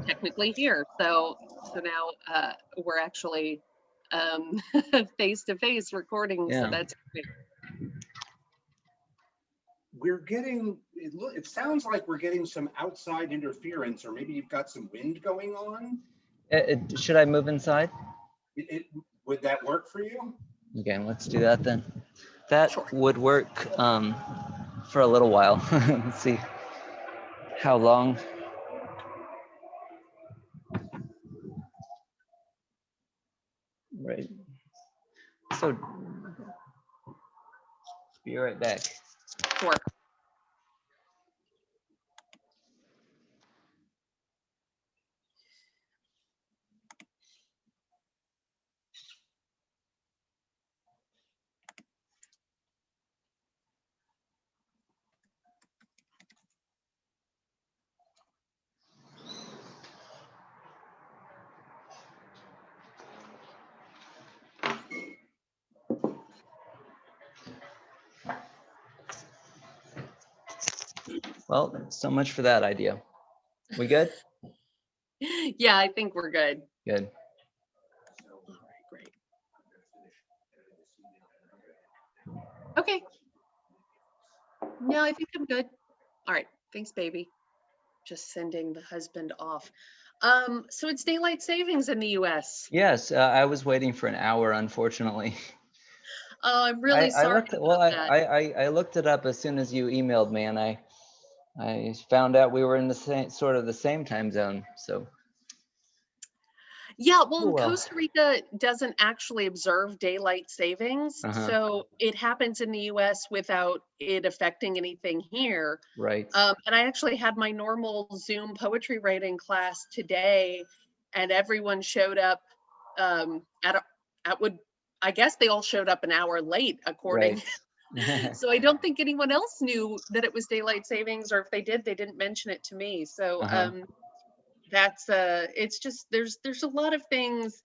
technically here. So now we're actually face to face recording. So Yeah. that's great. We're getting, it sounds like we're getting some outside interference, or maybe you've got some wind going on. Should I move inside? Would that work for you? Okay, let's do that then. That Sure. would work for a little while. Let's see how long. Right. So be right back. Sure. Well, so much for that idea. We good? Yeah, I think we're good. Good. All right, great. Okay. No, I think I'm good. All right. Thanks, baby. Just sending the husband off. So it's daylight savings in the US. Yes, I was waiting for an hour, unfortunately. Oh, I'm really I sorry looked. Well, about that. I looked it up as soon as you emailed me, and I found out we were in the same time zone. So Yeah, well, oh well. Costa Rica doesn't actually observe daylight savings, Uh-huh. so it happens in the US without it affecting anything here. Right. And I actually had my normal Zoom poetry writing class today, and everyone showed up at would I guess they all showed up an hour late, according. Right. So I don't think anyone else knew that it was daylight savings, or if they did, they didn't mention it to me. So Uh-huh. that's it's just there's a lot of things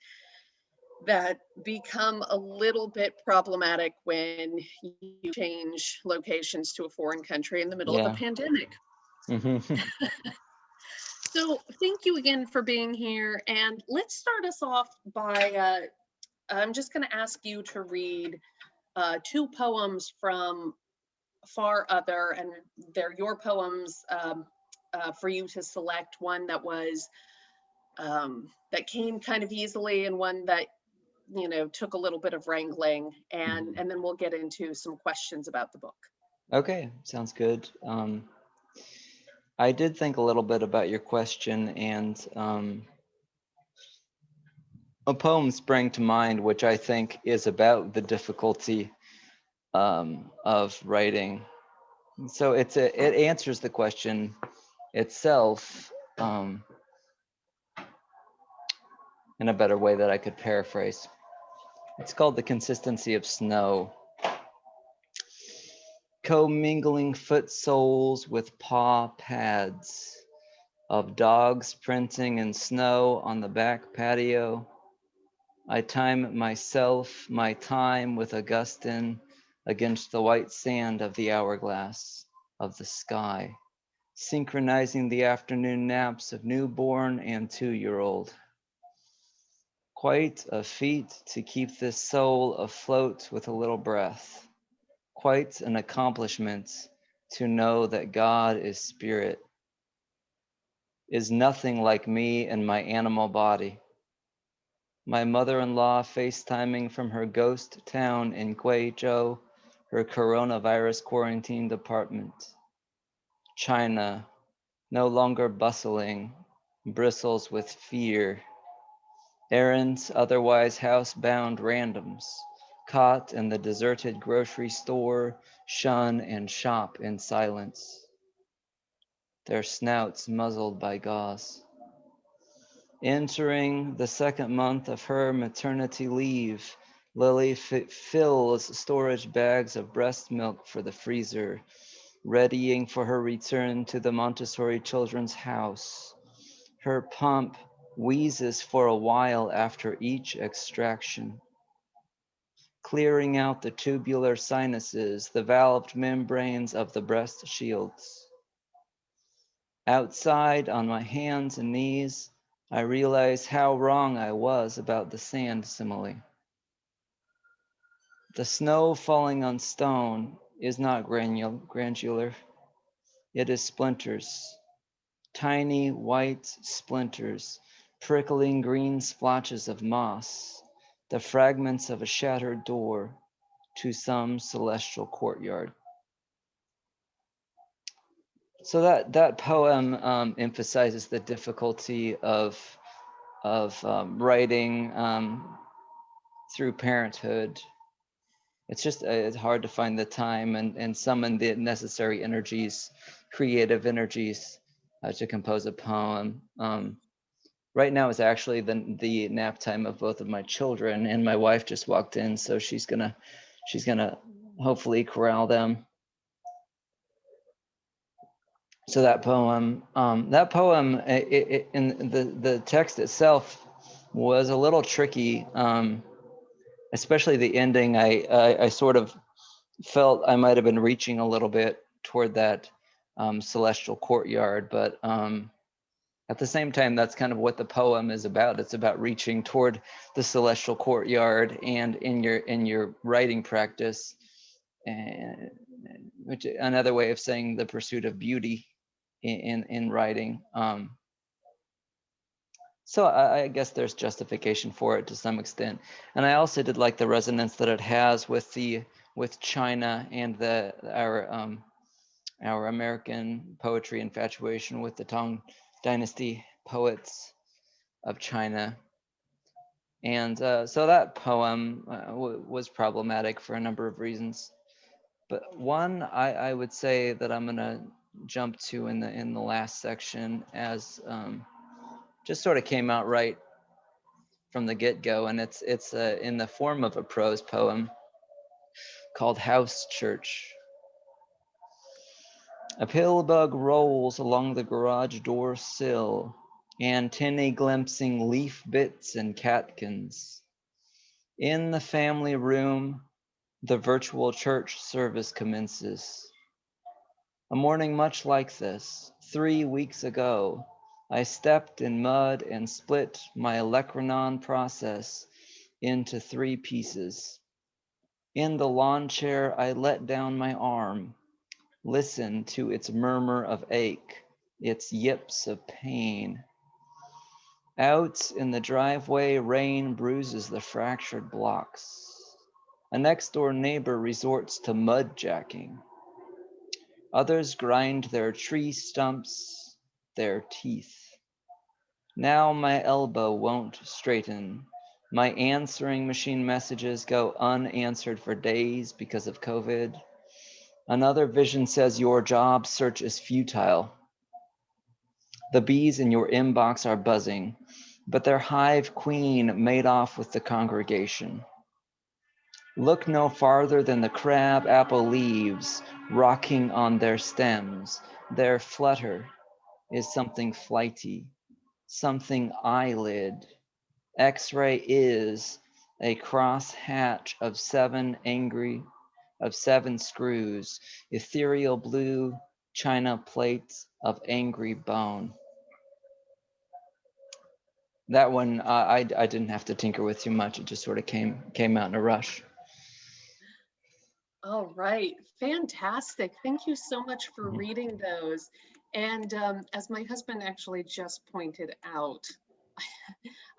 that become a little bit problematic when you change locations to a foreign country in the middle of a Yeah. pandemic. Mm-hmm. So thank you again for being here, and let's start us off by I'm just going to ask you to read two poems from Far Other, and they're your poems, for you to select one that was that came kind of easily, and one that took a little bit of wrangling, and then we'll get into some questions about the book. Okay, sounds good. I did think a little bit about your question, and a poem sprang to mind, which I think is about the difficulty of writing. So it answers the question itself in a better way that I could paraphrase. It's called The Consistency of Snow. Commingling foot soles with paw pads of dogs printing in snow on the back patio. I time myself, my time with Augustine against the white sand of the hourglass of the sky, synchronizing the afternoon naps of newborn and 2-year-old. Quite a feat to keep this soul afloat with a little breath. Quite an accomplishment to know that God is spirit, is nothing like me and my animal body. My mother-in-law FaceTiming from her ghost town in Guizhou, her coronavirus quarantined apartment. China, no longer bustling, bristles with fear. Errands, otherwise housebound randoms, caught in the deserted grocery store, shun and shop in silence, their snouts muzzled by gauze. Entering the second month of her maternity leave, Lily fills storage bags of breast milk for the freezer, readying for her return to the Montessori Children's House. Her pump wheezes for a while after each extraction, clearing out the tubular sinuses, the valved membranes of the breast shields. Outside, on my hands and knees, I realize how wrong I was about the sand simile. The snow falling on stone is not granular. It is splinters, tiny white splinters, prickling green splotches of moss, the fragments of a shattered door to some celestial courtyard. So that poem emphasizes the difficulty of writing through parenthood. It's just it's hard to find the time and summon the necessary energies, creative energies, to compose a poem. Right now is actually the nap time of both of my children, and my wife just walked in, so she's gonna hopefully corral them. So that poem in the text itself was a little tricky, especially the ending. I sort of felt I might have been reaching a little bit toward that celestial courtyard, but at the same time, that's kind of what the poem is about. It's about reaching toward the celestial courtyard, and in your writing practice, and which another way of saying the pursuit of beauty in writing. So I guess there's justification for it to some extent, and I also did like the resonance that it has with China and our American poetry infatuation with the Tang Dynasty poets of China. And so that poem was problematic for a number of reasons. But one I would say that I'm gonna jump to in the last section, as just sort of came out right from the get-go, and it's in the form of a prose poem called House Church. A pillbug rolls along the garage door sill, antennae glimpsing leaf bits and catkins. In the family room, the virtual church service commences. A morning much like this, 3 weeks ago, I stepped in mud and split my Electronon process into 3 pieces. In the lawn chair, I let down my arm, listened to its murmur of ache, its yips of pain. Out in the driveway, rain bruises the fractured blocks. A next-door neighbor resorts to mud-jacking. Others grind their tree stumps, their teeth. Now my elbow won't straighten. My answering machine messages go unanswered for days because of COVID. Another vision says your job search is futile. The bees in your inbox are buzzing, but their hive queen made off with the congregation. Look no farther than the crab apple leaves rocking on their stems. Their flutter is something flighty, something eyelid. X-ray is a cross hatch of 7 screws, ethereal blue china plates of angry bone. That one I didn't have to tinker with too much. It just sort of came out in a rush. All right, fantastic. Thank you so much for reading those. And as my husband actually just pointed out,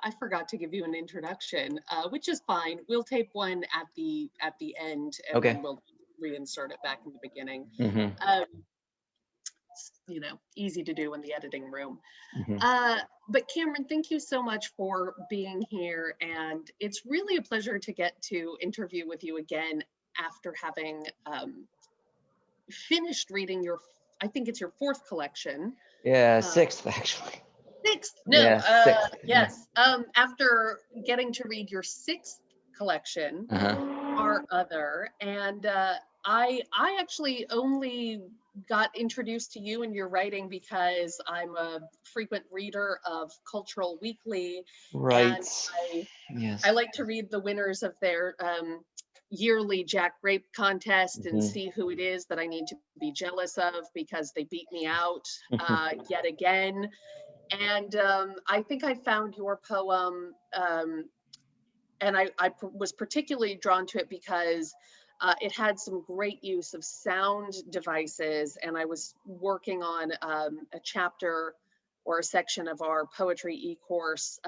I forgot to give you an introduction, which is fine. We'll tape one at the end, and Okay. then we'll reinsert it back in the beginning. Mm-hmm. You know, easy to do in the editing room. Mm-hmm. But Cameron, thank you so much for being here, and it's really a pleasure to get to interview with you again after having finished reading your, I think it's your 4th collection. Yeah, 6th actually. 6th, no, Yeah, 6th. yes. After getting to read your 6th collection, Our Other, and I actually only got introduced to you and your writing because I'm a frequent reader of Cultural Weekly, Right. and Yes. I like to read the winners of their yearly Jack Grape contest and Mhm. see who it is that I need to be jealous of because they beat me out yet again. And I think I found your poem, and was particularly drawn to it because it had some great use of sound devices. And I was working on a chapter or a section of our poetry e-course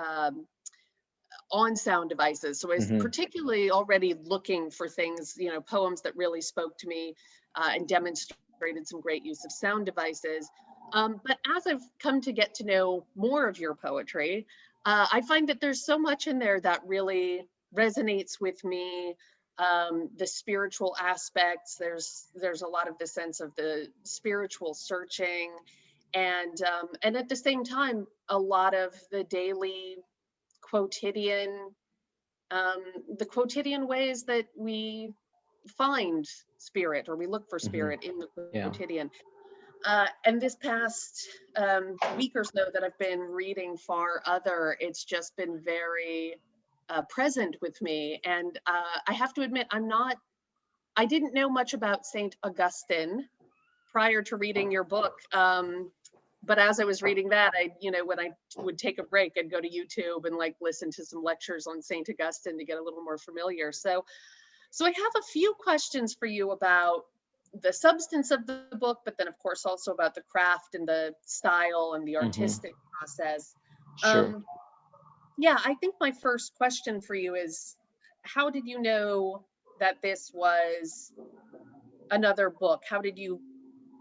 on sound devices. So I was Mhm. particularly already looking for things, poems that really spoke to me and demonstrated some great use of sound devices. But as I've come to get to know more of your poetry, I find that there's so much in there that really resonates with me. The spiritual aspects, there's a lot of the sense of the spiritual searching, and at the same time, a lot of the daily quotidian um, the quotidian ways that we find spirit or we look for Mhm. spirit in the Yeah. quotidian. And this past week or so that I've been reading Far Other, it's just been very present with me. And I have to admit, I didn't know much about Saint Augustine prior to reading your book. But as I was reading that, when I would take a break, I'd go to YouTube and like listen to some lectures on Saint Augustine to get a little more familiar. So I have a few questions for you about the substance of the book, but then of course also about the craft and the style and the Mhm. artistic process. Sure. Um, yeah, I think my first question for you is, how did you know that this was another book? How did you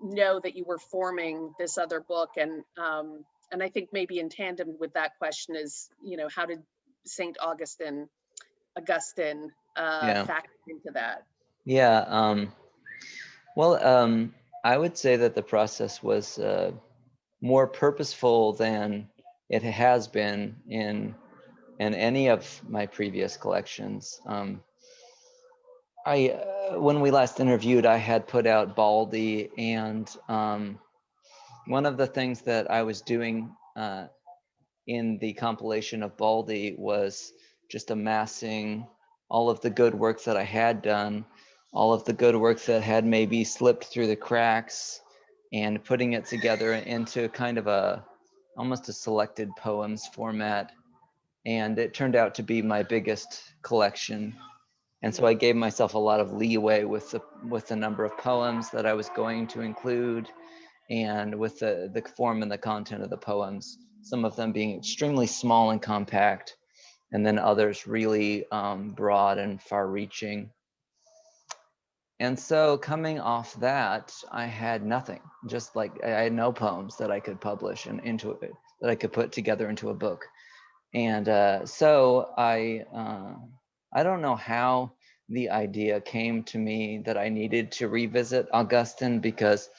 know that you were forming this other book? And I think maybe in tandem with that question is, how did Saint Augustine Yeah. factor into that? Yeah. Well, I would say that the process was more purposeful than it has been in any of my previous collections. When we last interviewed, I had put out Baldy, and one of the things that I was doing in the compilation of Baldy was just amassing all of the good work that I had done, all of the good work that had maybe slipped through the cracks, and putting it together into kind of almost a selected poems format. And it turned out to be my biggest collection. And so I gave myself a lot of leeway with the number of poems that I was going to include, and with the form and the content of the poems, some of them being extremely small and compact, and then others really broad and far reaching. And so coming off that, I had nothing, just like I had no poems that I could publish and into it, that I could put together into a book. And so I don't know how the idea came to me that I needed to revisit Augustine, because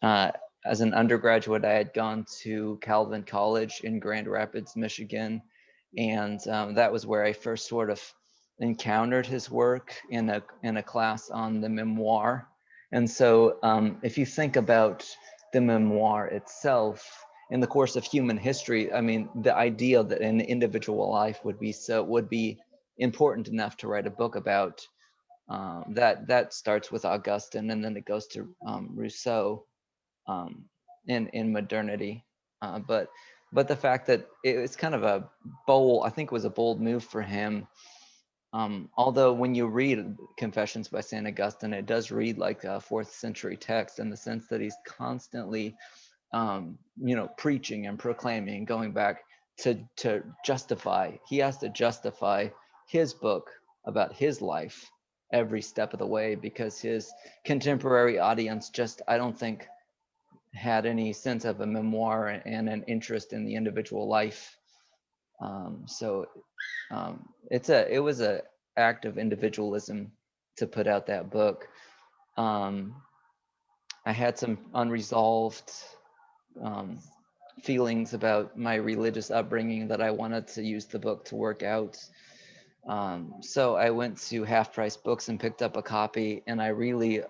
uh, as an undergraduate, I had gone to Calvin College in Grand Rapids, Michigan, and that was where I first sort of encountered his work in a class on the memoir. And so, if you think about the memoir itself, in the course of human history, I mean, the idea that an individual life would be important enough to write a book about, that starts with Augustine, and then it goes to Rousseau um, in modernity. But the fact that it was kind of I think it was a bold move for him. Although when you read Confessions by Saint Augustine, it does read like a fourth century text, in the sense that he's constantly preaching and proclaiming, going back to justify. He has to justify his book about his life every step of the way, because his contemporary audience just, I don't think, had any sense of a memoir and an interest in the individual life. So it was a act of individualism to put out that book. Um, I had some unresolved um, feelings about my religious upbringing that I wanted to use the book to work out. So I went to Half Price Books and picked up a copy, and I really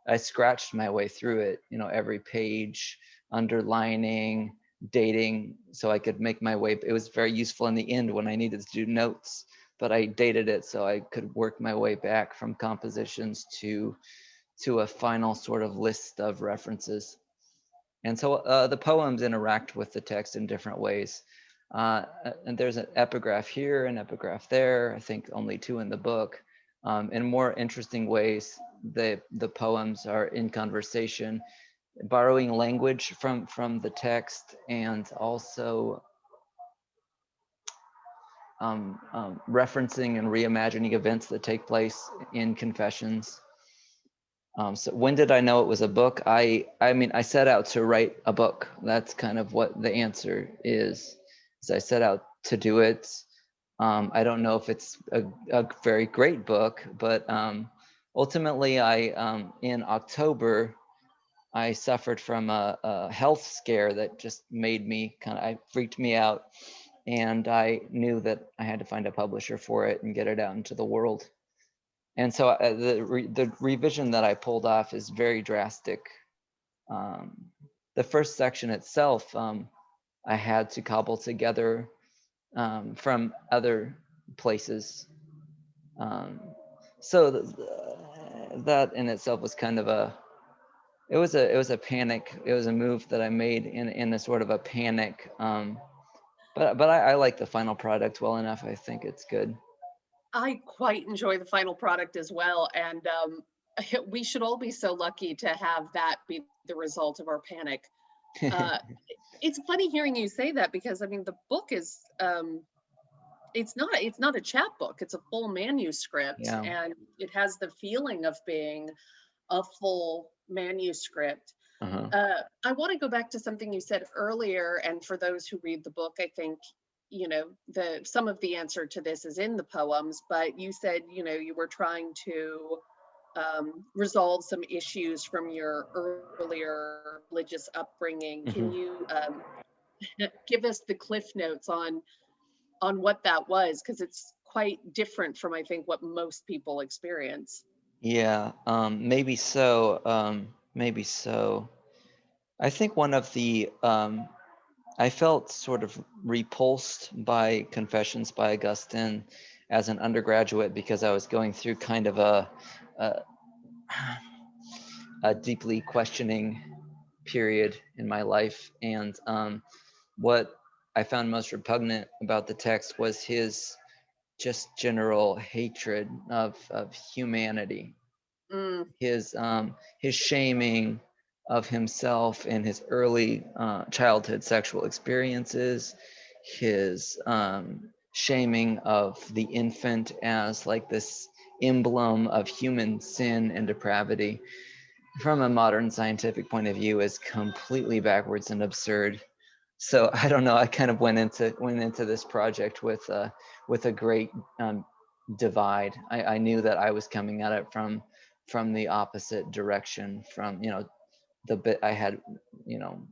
I scratched my way through it, every page, underlining, dating, so I could make my way. It was very useful in the end when I needed to do notes. but I dated it so I could work my way back from compositions to a final sort of list of references. And so the poems interact with the text in different ways. And there's an epigraph here, an epigraph there, I think only 2 in the book. In more interesting ways, the poems are in conversation, borrowing language from the text, and also referencing and reimagining events that take place in Confessions. So when did I know it was a book? I mean, I set out to write a book. That's kind of what the answer is. I set out to do it. I don't know if it's a very great book, but ultimately, in October, I suffered from a health scare that just made me freaked me out, and I knew that I had to find a publisher for it and get it out into the world. And so the revision that I pulled off is very drastic. The first section itself, I had to cobble together from other places. So that in itself was kind of it was a panic. It was a move that I made in a sort of a panic. But I like the final product well enough. I think it's good. I quite enjoy the final product as well. And we should all be so lucky to have that be the result of our panic. Uh, it's funny hearing you say that, because I mean, the book is, it's not a chapbook, it's a full manuscript, Yeah. and it has the feeling of being a full manuscript. Uh-huh. I want to go back to something you said earlier, and for those who read the book, I think, some of the answer to this is in the poems, but you said, you were trying to resolve some issues from your earlier religious upbringing. Can you give us the cliff notes on what that was? Because it's quite different from, I think, what most people experience. Yeah, maybe so. Maybe so. I think one of the I felt sort of repulsed by Confessions by Augustine as an undergraduate, because I was going through kind of a, a deeply questioning period in my life, and what I found most repugnant about the text was his just general hatred of humanity, Mm, his shaming of himself and his early childhood sexual experiences, his shaming of the infant as like this emblem of human sin and depravity, from a modern scientific point of view, is completely backwards and absurd. So I don't know. I kind of went into this project with a great divide. I knew that I was coming at it from the opposite direction. From the bit I had, you know,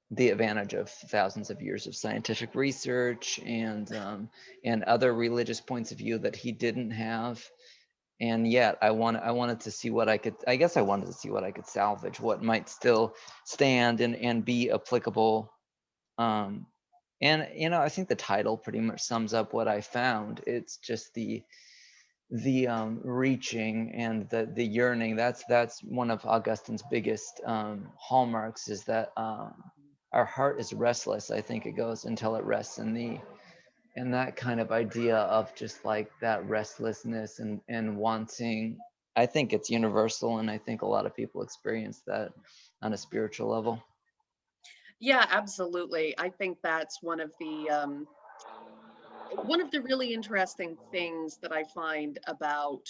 the advantage of thousands of years of scientific research and other religious points of view that he didn't have. And yet I wanted to see what I could. I guess I wanted to see what I could salvage, what might still stand and be applicable. And I think the title pretty much sums up what I found. It's just the reaching and the yearning. That's one of Augustine's biggest hallmarks, is that our heart is restless. I think it goes until it rests in that kind of idea of just like that restlessness and wanting. I think it's universal, and I think a lot of people experience that on a spiritual level. yeah, absolutely. I think that's one of the really interesting things that I find about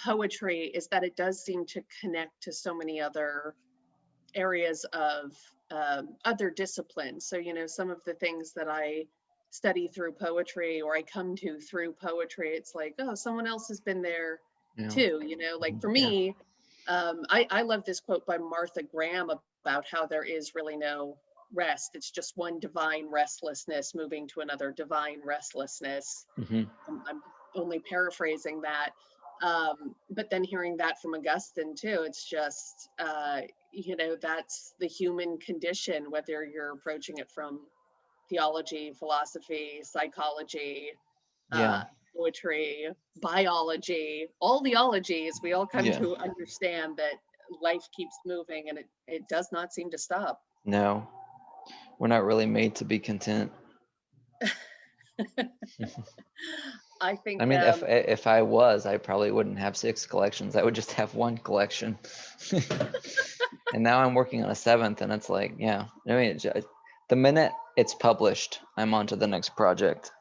poetry is that it does seem to connect to so many other areas of other disciplines. So, some of the things that I study through poetry, or I come to through poetry, it's like, oh, someone else has been there Yeah. too. Like for Yeah. me, I love this quote by Martha Graham about how there is really no rest. It's just one divine restlessness moving to another divine restlessness. Hmm. I'm only paraphrasing that. But then hearing that from Augustine too, it's just, that's the human condition, whether you're approaching it from theology, philosophy, psychology. Yeah. poetry, biology, all the ologies, we all come Yeah. to understand that life keeps moving and it does not seem to stop. No, we're not really made to be content. I think, I mean, if I was, I probably wouldn't have 6 collections. I would just have 1 collection. And now I'm working on a 7th, and it's like, yeah. I mean, the minute it's published, I'm on to the next project.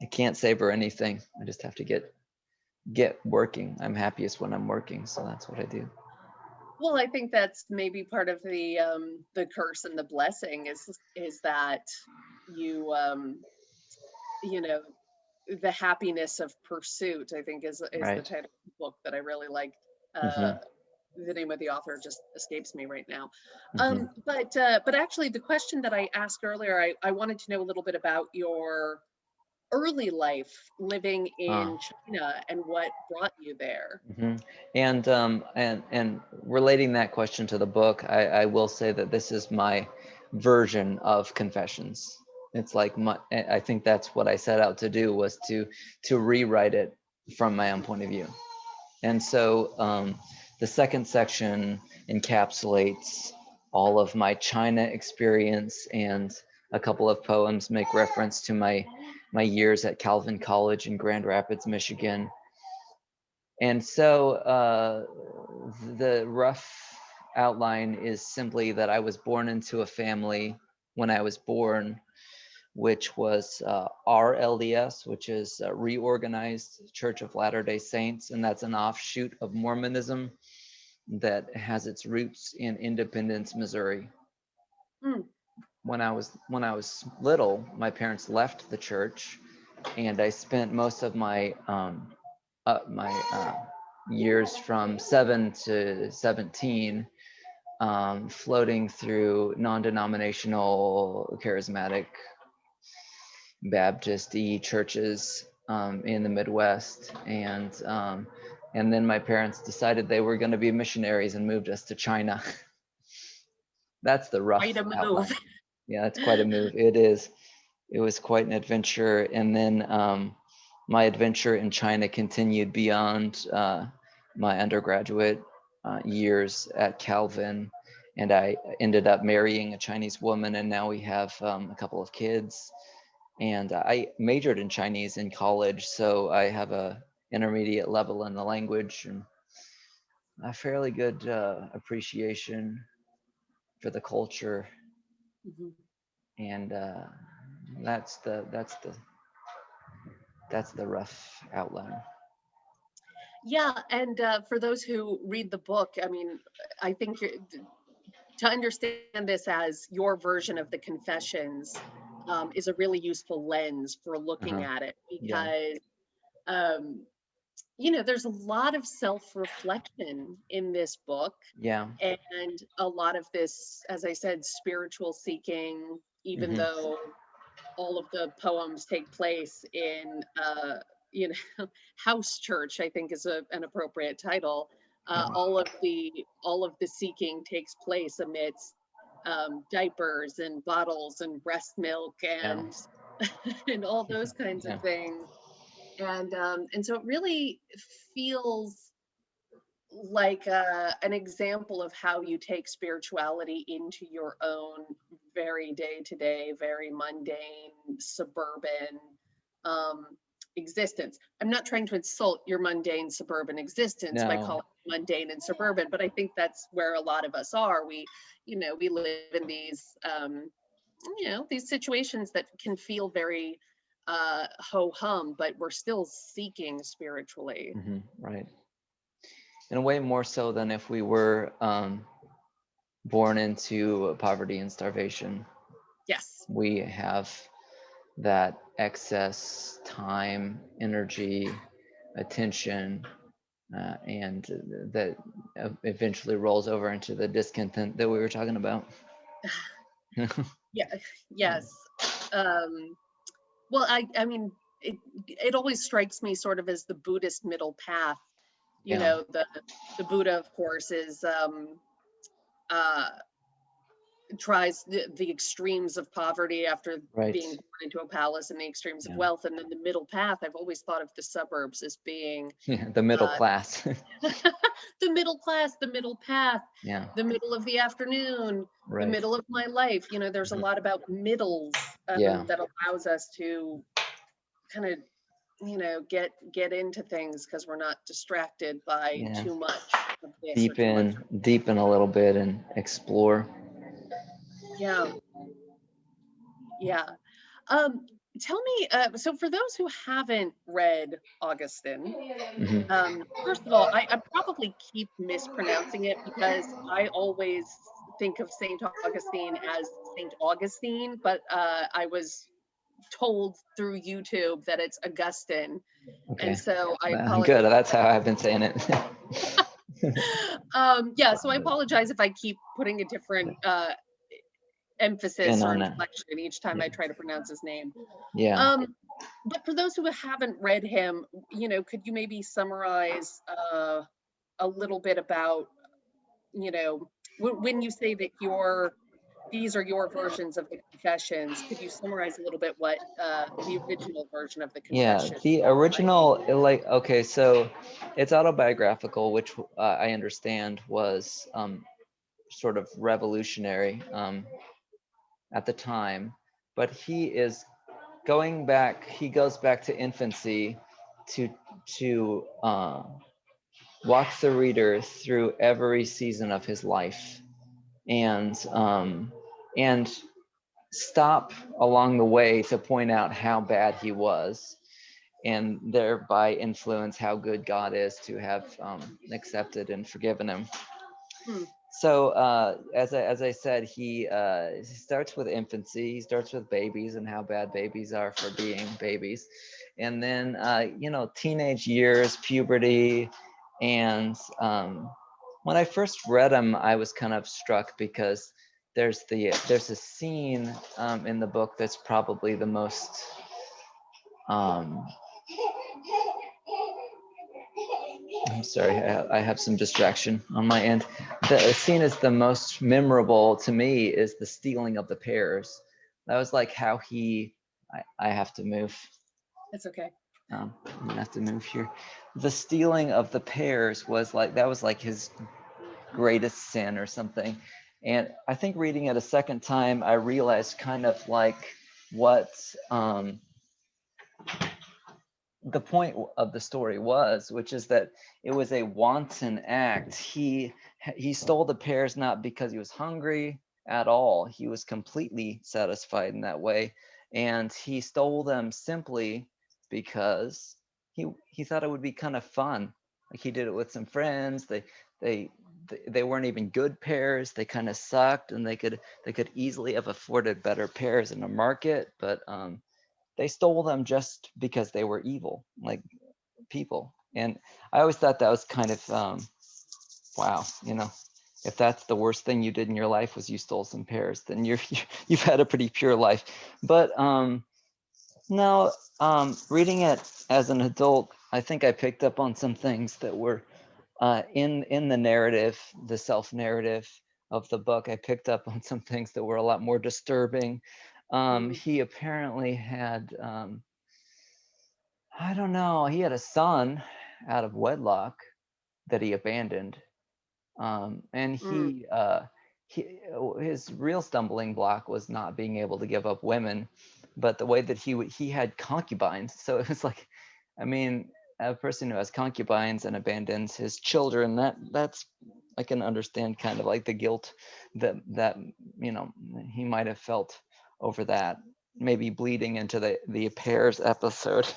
I can't savor anything. I just have to get working. I'm happiest when I'm working, so that's what I do. well, I think that's maybe part of the curse and the blessing is that you you know, the happiness of pursuit, I think is the Right. title of the book that I really liked. Mm-hmm. The name of the author just escapes me right now. Mm-hmm. But actually the question that I asked earlier, I wanted to know a little bit about your early life living in China and what brought you there. Mm-hmm. And relating that question to the book, I will say that this is my version of Confessions. It's like I think that's what I set out to do, was to rewrite it from my own point of view. And so the second section encapsulates all of my China experience, and a couple of poems make reference to my years at Calvin College in Grand Rapids, Michigan. And so the rough outline is simply that I was born into a family when I was born, which was RLDS, which is Reorganized Church of Latter-day Saints, and that's an offshoot of Mormonism that has its roots in Independence, Missouri. Mm. When I was little, my parents left the church, and I spent most of my years from 7 to 17 floating through non-denominational charismatic Baptist-y churches in the Midwest, and then my parents decided they were going to be missionaries and moved us to China. That's the Quite rough a outline. move. Yeah, that's quite a move. It is. It was quite an adventure, and then my adventure in China continued beyond my undergraduate years at Calvin, and I ended up marrying a Chinese woman, and now we have a couple of kids. And I majored in Chinese in college, so I have a intermediate level in the language and a fairly good appreciation for the culture, Mhm. and that's the rough outline. Yeah, and for those who read the book, I mean, I think to understand this as your version of the Confessions is a really useful lens for looking Uh-huh. at it Yeah. because um, there's a lot of self-reflection in this book Yeah. and a lot of this, as I said, spiritual seeking, even Mm-hmm. though all of the poems take place in you know house church, I think is an appropriate title. Yeah. All of the seeking takes place amidst diapers and bottles and breast milk Yeah. and and all those kinds of Yeah. things. And so it really feels like an example of how you take spirituality into your own very day-to-day, very mundane, suburban um, existence. I'm not trying to insult your mundane suburban existence by No. calling it mundane and suburban, but I think that's where a lot of us are. We live in these situations that can feel very ho hum, but we're still seeking spiritually. Mm-hmm. Right. In a way more so than if we were born into poverty and starvation. Yes. We have that excess time, energy, attention, and that eventually rolls over into the discontent that we were talking about. Yeah. Yes. Um, well, I mean, it always strikes me sort of as the Buddhist middle path. Yeah. The Buddha, of course, is uh, tries the extremes of poverty after Right. being born into a palace, and the extremes of Yeah. wealth, and then the middle path. I've always thought of the suburbs as being Yeah, the middle class. the middle class, the middle path, Yeah. the middle of the afternoon, the Right. middle of my life. You know, there's a Mhm. lot about middles Yeah. that allows us to kind of, you know, get into things because we're not distracted by Yeah. too much of this or too much of that. Deepen a little bit and explore. Yeah, yeah. Um, Tell me, so for those who haven't read Augustine, Mhm. first of all, I probably keep mispronouncing it because I always think of Saint Augustine as Saint Augustine, but I was told through YouTube that it's Augustine, and Okay. so I Good. apologize. That's how I've been saying it. Yeah, so I apologize if I keep putting a different Spin emphasis or on it. inflection each time Yeah. I try to pronounce his name. Yeah. But for those who haven't read him, you know, could you maybe summarize a little bit about, you know, when you say that these are your versions of the Confessions, could you summarize a little bit what the original version of the Yeah, Confession the was like? original, like, okay, so it's autobiographical, which I understand was sort of revolutionary at the time, but he goes back to infancy to to walk the reader through every season of his life, and stop along the way to point out how bad he was, and thereby influence how good God is to have accepted and forgiven him. Hmm. So as I said, he starts with infancy. He starts with babies and how bad babies are for being babies, and then teenage years, puberty, and when I first read him, I was kind of struck because there's a scene in the book that's probably the most um, I'm sorry, I have some distraction on my end. The scene is the most memorable to me is the stealing of the pears. That was like how I have to move. It's okay. I'm gonna have to move here. The stealing of the pears that was like his greatest sin or something. And I think reading it a second time, I realized kind of like what the point of the story was, which is that it was a wanton act. He stole the pears not because he was hungry at all. He was completely satisfied in that way, and he stole them simply because he thought it would be kind of fun. Like he did it with some friends. They they weren't even good pears. They kind of sucked, and they could easily have afforded better pears in a market, but they stole them just because they were evil, like people. And I always thought that was kind of wow, if that's the worst thing you did in your life was you stole some pears, then you've had a pretty pure life. But no, reading it as an adult, I think I picked up on some things that were in the narrative, the self narrative of the book. I picked up on some things that were a lot more disturbing. Mm, He apparently had I don't know. He had a son out of wedlock that he abandoned, and mm, his real stumbling block was not being able to give up women, but the way that he had concubines. So it was like, I mean, a person who has concubines and abandons his children, that's I can understand kind of like the guilt that he might have felt over that, maybe bleeding into the pears episode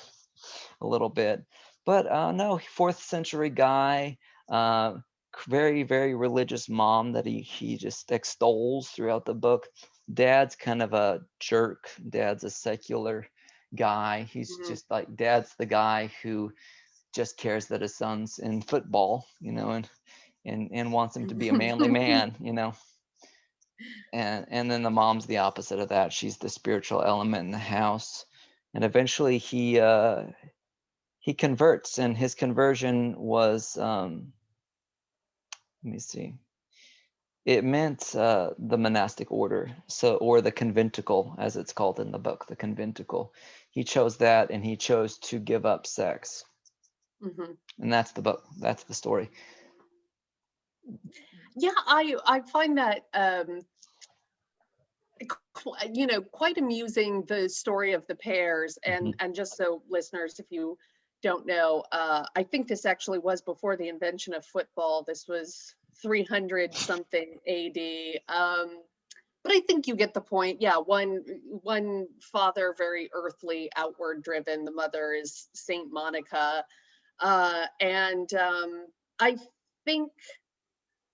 a little bit. But no, fourth century guy, uh, very, very religious mom that he just extols throughout the book. Dad's kind of a jerk. Dad's a secular guy. He's mm. just like dad's the guy who just cares that his son's in football, and wants him to be a manly man, and then the mom's the opposite of that. She's the spiritual element in the house. And eventually he converts, and his conversion was let me see, It meant the monastic order, so, or the conventicle, as it's called in the book, the conventicle. He chose that, and he chose to give up sex, and that's the book. That's the story. Yeah, I find that quite amusing, the story of the pears. And just so listeners, if you don't know, I think this actually was before the invention of football. This was 300 something AD. But I think you get the point. Yeah, one father, very earthly, outward driven. The mother is Saint Monica. And I think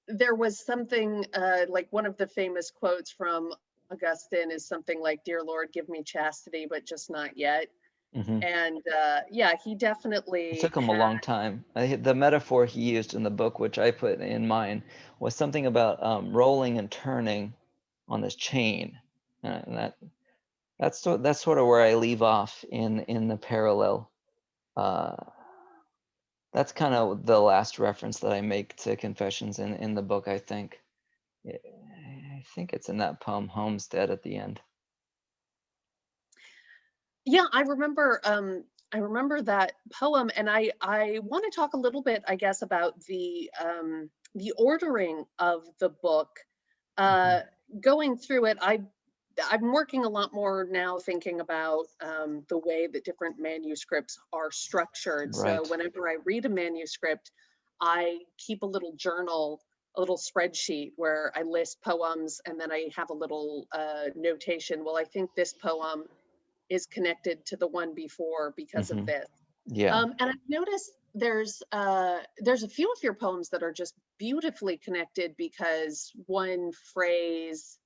there was something like one of the famous quotes from Augustine is something like, "Dear Lord, give me chastity, but just not yet." And yeah, he It definitely took him a had. long time. The metaphor he used in the book, which I put in mine, was something about rolling and turning on this chain, and that's sort of where I leave off in the parallel. Uh, that's kind of the last reference that I make to Confessions in the book. I think it's in that poem Homestead at the end. Yeah, I remember that poem, and I want to talk a little bit, I guess, about the ordering of the book. Uh, Going through it, I'm working a lot more now thinking about the way that different manuscripts are structured. So Right. whenever I read a manuscript, I keep a little journal, a little spreadsheet where I list poems, and then I have a little notation. Well, I think this poem is connected to the one before because of this. Yeah. And I've noticed there's a few of your poems that are just beautifully connected because one phrase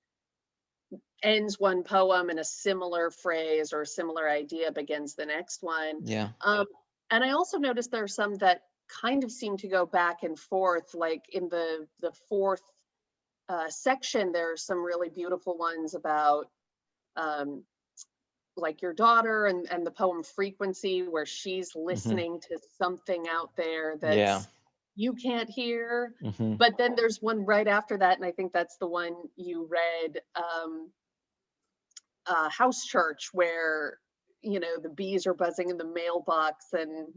ends one poem and a similar phrase or a similar idea begins the next one. Yeah. And I also noticed there are some that kind of seem to go back and forth, like in the fourth section, there are some really beautiful ones about um, like your daughter, and the poem Frequency, where she's listening to something out there Yeah. that's you can't hear. But then there's one right after that, and I think that's the one you read, House Church, where the bees are buzzing in the mailbox and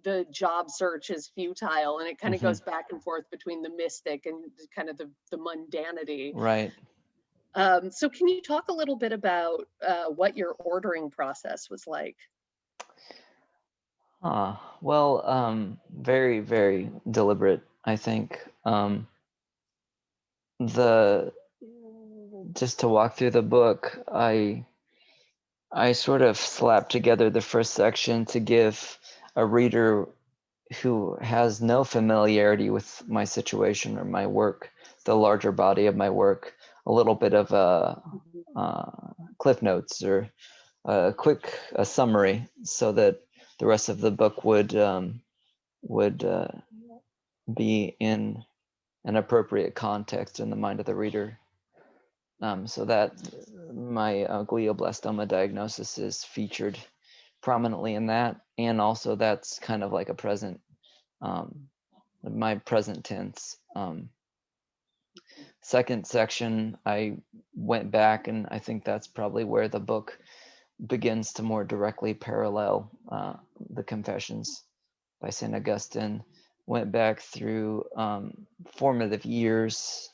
the job search is futile, and it kind of goes back and forth between the mystic and kind of the mundanity. Right. So can you talk a little bit about what your ordering process was like? Well, very, very deliberate, I think. The Just to walk through the book, I sort of slapped together the first section to give a reader who has no familiarity with my situation or my work, the larger body of my work, a little bit of a cliff notes or a quick summary, so that the rest of the book would be in an appropriate context in the mind of the reader. So that my glioblastoma diagnosis is featured prominently in that, and also that's kind of like a present, my present tense. Second section, I went back, and I think that's probably where the book begins to more directly parallel the Confessions by St. Augustine. Went back through formative years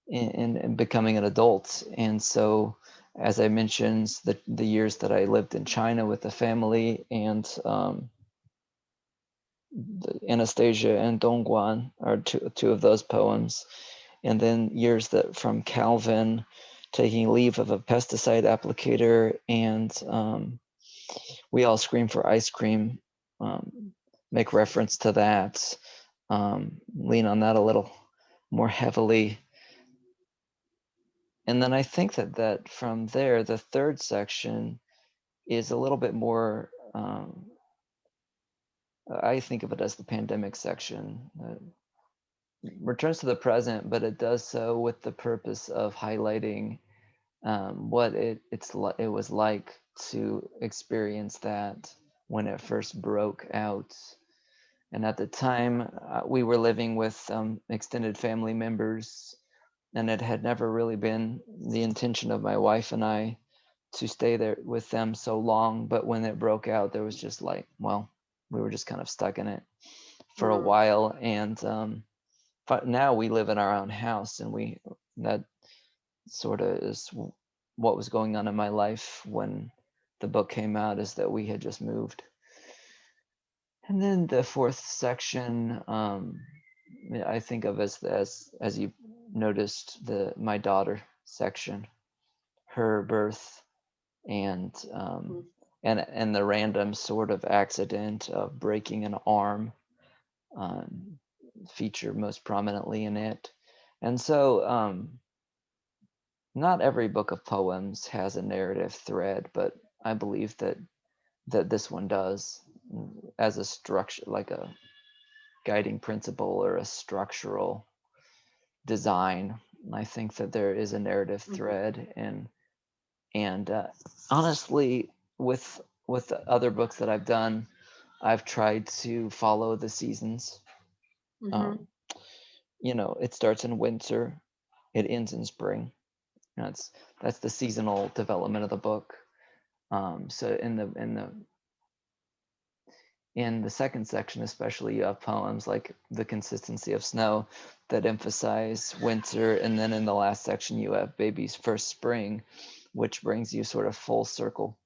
in becoming an adult. And so, as I mentioned, the years that I lived in China with the family, and Anastasia and Dongguan are two of those poems. And then years that from Calvin, taking leave of a pesticide applicator, and We All Scream for Ice Cream, make reference to that, lean on that a little more heavily. And then I think that from there, the third section is a little bit more, I think of it as the pandemic section. Returns to the present, but it does so with the purpose of highlighting what it was like to experience that when it first broke out. And at the time, we were living with extended family members, and it had never really been the intention of my wife and I to stay there with them so long. But when it broke out, there was just like, well, we were just kind of stuck in it for a while. And but now we live in our own house, and that sort of is what was going on in my life when the book came out, is that we had just moved. And then the fourth section, I think of as you noticed, my daughter section, her birth, and and the random sort of accident of breaking an arm feature most prominently in it. And so not every book of poems has a narrative thread, but I believe that this one does, as a structure, like a guiding principle or a structural design. I think that there is a narrative thread, and honestly, with the other books that I've done, I've tried to follow the seasons. It starts in winter, it ends in spring. That's the seasonal development of the book. So in the second section, especially, you have poems like The Consistency of Snow that emphasize winter. And then in the last section, you have Baby's First Spring, which brings you sort of full circle,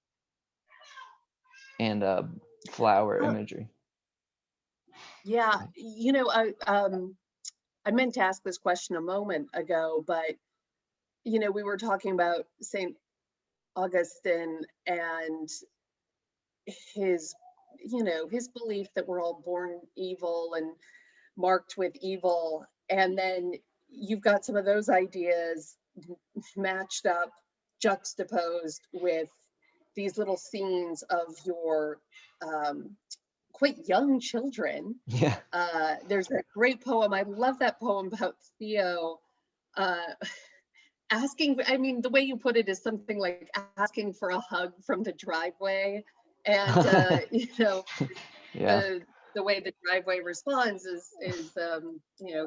and flower imagery. Yeah, I meant to ask this question a moment ago, but we were talking about Saint Augustine and his his belief that we're all born evil and marked with evil, and then you've got some of those ideas matched up, juxtaposed with these little scenes of your quite young children. Yeah. There's that great poem, I love that poem about Theo asking, I mean, the way you put it is something like asking for a hug from the driveway. And, Yeah. the way the driveway responds is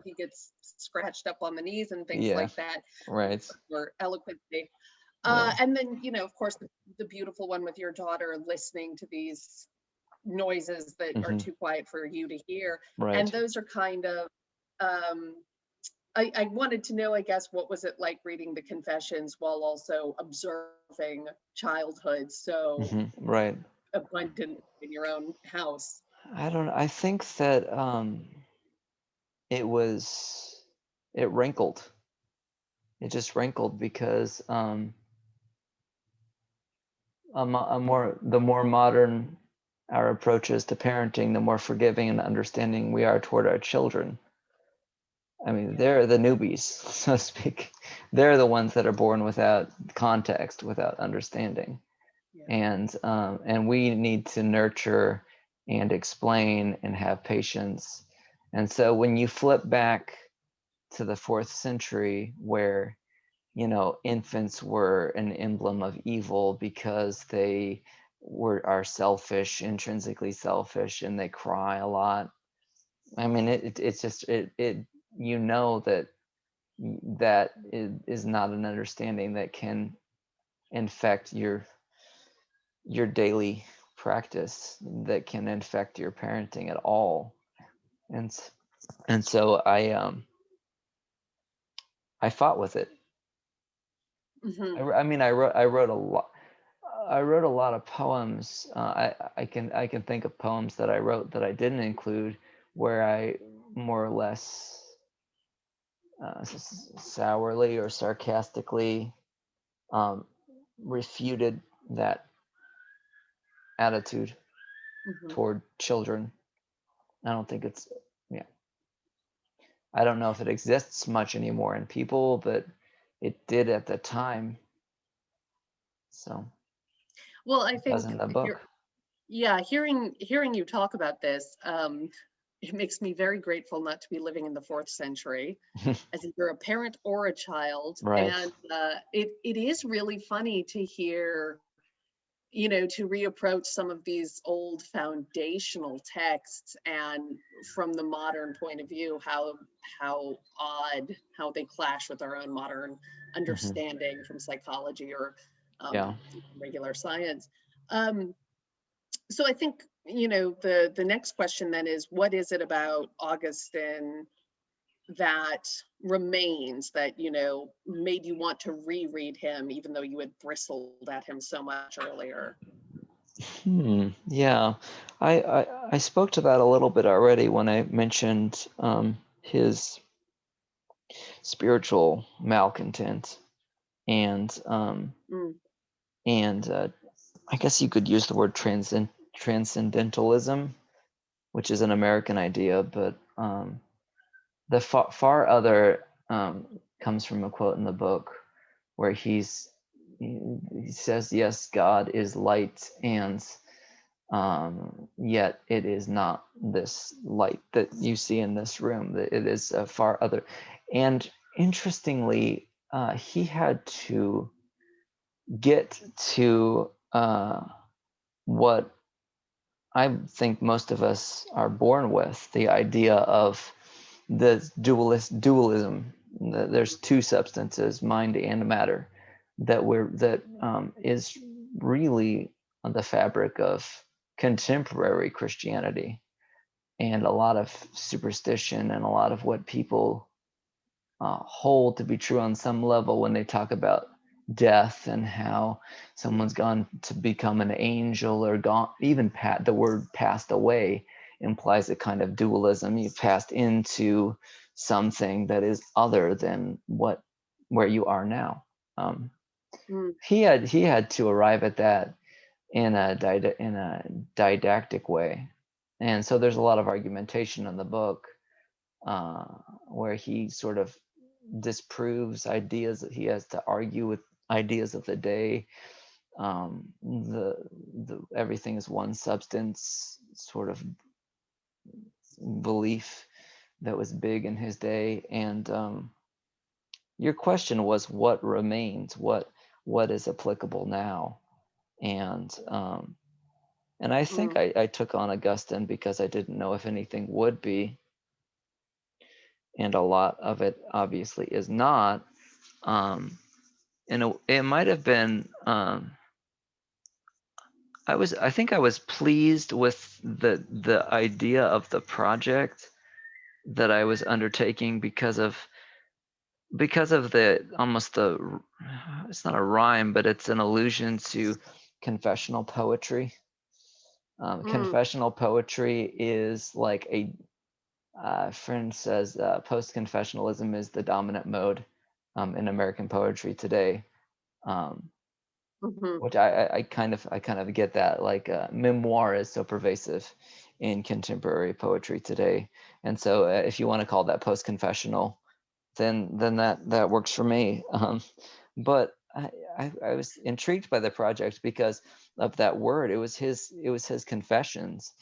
he gets scratched up on the knees and things like that. Right. Or eloquently. Yeah. And then, of course, the beautiful one with your daughter listening to these noises that are too quiet for you to hear. Right. And those are kind of, I wanted to know, I guess, what was it like reading the Confessions while also observing childhood so Right. abundant in your own house? I think that it wrinkled. It just wrinkled because the more modern our approaches to parenting, the more forgiving and understanding we are toward our children. I mean, they're the newbies, so to speak. They're the ones that are born without context, without understanding. And we need to nurture and explain and have patience. And so when you flip back to the 4th century, where infants were an emblem of evil because they are selfish, intrinsically selfish, and they cry a lot. I mean, it's just that is not an understanding that can infect your daily practice, that can infect your parenting at all. And so I fought with it. I mean, I wrote a lot. I wrote a lot of poems. I can think of poems that I wrote that I didn't include, where I more or less sourly or sarcastically refuted that attitude toward children. I don't think I don't know if it exists much anymore in people, but it did at the time. So, well, I think in the book. Hearing you talk about this, it makes me very grateful not to be living in the 4th century, as either a parent or a child. Right. And it is really funny to hear to reapproach some of these old foundational texts, and from the modern point of view, how odd, how they clash with our own modern Hmm. understanding from psychology or Yeah. regular science. Um, so I think, the next question then is, what is it about Augustine that remains that, made you want to reread him, even though you had bristled at him so much earlier? Yeah, I spoke to that a little bit already when I mentioned his spiritual malcontent, and Mm, I guess you could use the word transcendentalism, which is an American idea, but the far other comes from a quote in the book where he says, yes, God is light, and yet it is not this light that you see in this room. That it is a far other. And interestingly, he had to get to what I think most of us are born with, the idea of the dualism. There's two substances, mind and matter, that is really on the fabric of contemporary Christianity, and a lot of superstition and a lot of what people hold to be true on some level when they talk about death and how someone's gone to become an angel or gone, even the word passed away implies a kind of dualism. You've passed into something that is other than where you are now. um, mm, he had to arrive at that in a didactic way, and so there's a lot of argumentation in the book uh, where he sort of disproves ideas that he has to argue with ideas of the day. The everything is one substance sort of belief that was big in his day. And your question was, what remains? What is applicable now? And I think mm, I took on Augustine because I didn't know if anything would be, and a lot of it obviously is not. Um, and it might have been I think I was pleased with the idea of the project that I was undertaking because of the almost the it's not a rhyme, but it's an allusion to confessional poetry. mm, Confessional poetry is like a friend says post-confessionalism is the dominant mode in American poetry today. Um, mhm, which I kind of get that, like memoir is so pervasive in contemporary poetry today, and so if you want to call that post confessional, then that works for me. But I was intrigued by the project because of that word. It was his confessions,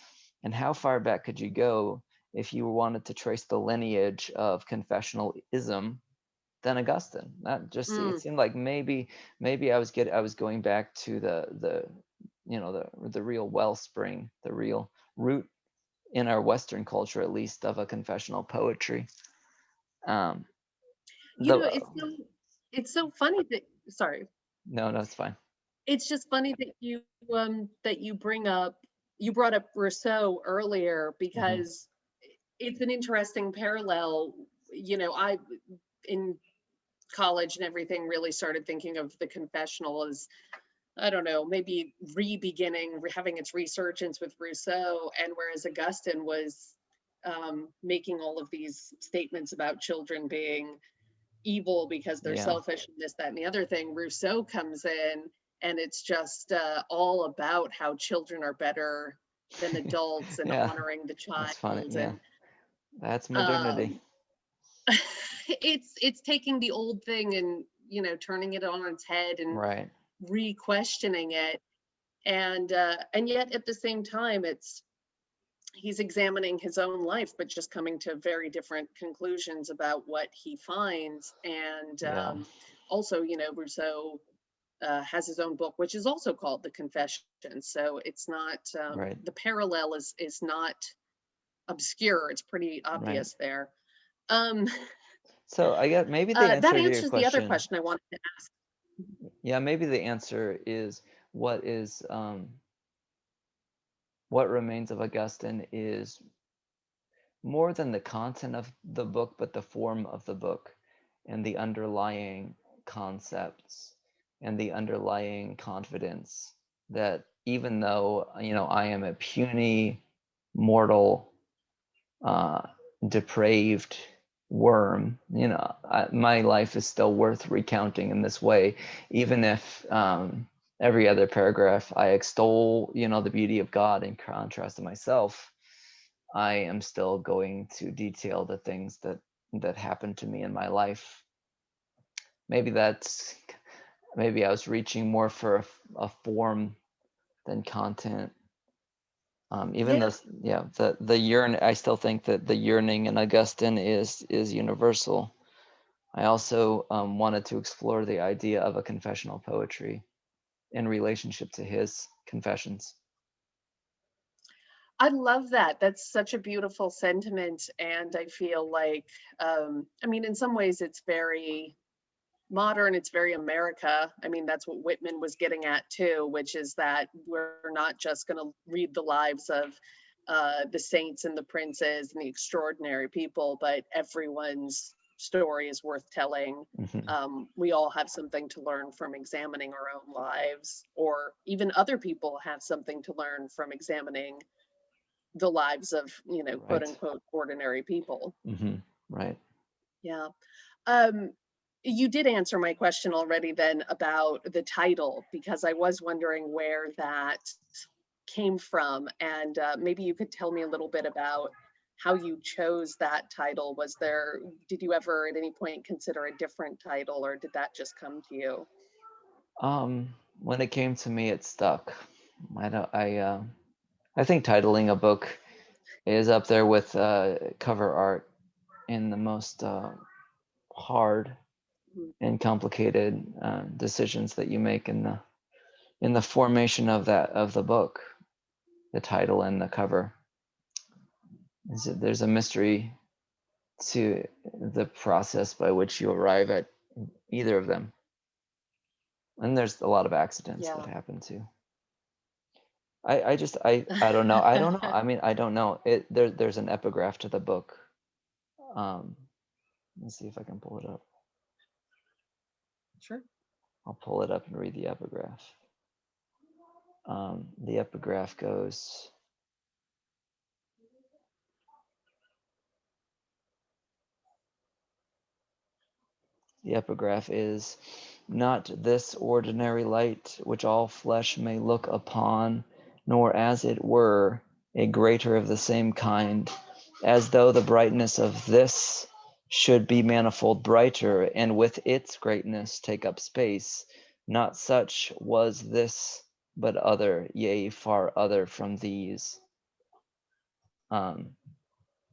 and how far back could you go if you wanted to trace the lineage of confessionalism than Augustine? That just it mm. seemed like maybe I was going back to the real wellspring, the real root in our Western culture, at least, of a confessional poetry. Um, the It's so funny that, sorry, No, no, it's fine. it's just funny that you brought up Rousseau earlier, Hmm. because it's an interesting parallel. I, in college and everything, really started thinking of the confessional as, I don't know, maybe re-beginning, having its resurgence with Rousseau, and whereas Augustine was making all of these statements about children being evil because they're Yeah, selfish and this, that, and the other thing, Rousseau comes in, and it's just all about how children are better than adults and yeah, honoring the that's funny. child. Yeah, And that's modernity. um, it's taking the old thing and, turning it on its head and Right. re-questioning it. And yet at the same time, he's examining his own life, but just coming to very different conclusions about what he finds. And Yeah. also, Rousseau has his own book, which is also called The Confessions. So it's not, Right. the parallel is not obscure. It's pretty Right. obvious there. Um, So I guess maybe the that answer to your answers the other question, question I wanted to ask. yeah, maybe the answer is what is what remains of Augustine is more than the content of the book, but the form of the book and the underlying concepts and the underlying confidence that even though, I am a puny, mortal, uh, depraved worm, my life is still worth recounting in this way, even if every other paragraph I extol, the beauty of God in contrast to myself. I am still going to detail the things that happened to me in my life. Maybe I was reaching more for a form than content. Even Yeah. though, the yearn, I still think that the yearning in Augustine is universal. I also wanted to explore the idea of a confessional poetry in relationship to his confessions. I love that. That's such a beautiful sentiment. And I feel like, I mean, in some ways it's very modern, it's very America. I mean, that's what Whitman was getting at too, which is that we're not just going to read the lives of the saints and the princes and the extraordinary people, but everyone's story is worth telling. Mhm. We all have something to learn from examining our own lives, or even other people have something to learn from examining the lives of, quote Right. unquote, ordinary people. Right. Yeah. Um, you did answer my question already then about the title, because I was wondering where that came from. And maybe you could tell me a little bit about how you chose that title. Did you ever at any point consider a different title, or did that just come to you? When it came to me, it stuck. I don't. I think titling a book is up there with cover art in the most hard Mhm. and complicated decisions that you make in the formation of the book, the title and the cover. There's a mystery to the process by which you arrive at either of them, and there's a lot of accidents that Yeah. happen too. I don't know. I don't know. I mean, I don't know. There's an epigraph to the book. Um, let's see if I can pull it up. Sure. I'll pull it up and read the epigraph. The epigraph goes, the epigraph is, not this ordinary light which all flesh may look upon, nor as it were a greater of the same kind, as though the brightness of this should be manifold brighter, and with its greatness take up space. Not such was this, but other, yea, far other from these. Um,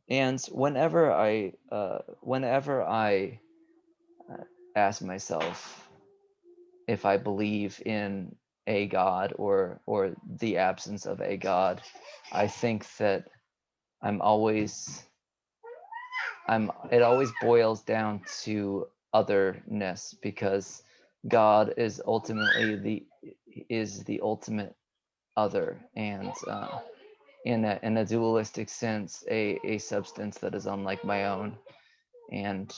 and whenever I ask myself if I believe in a God or the absence of a God, I think that I'm always it always boils down to otherness, because God is the ultimate other, and in a dualistic sense, a substance that is unlike my own, and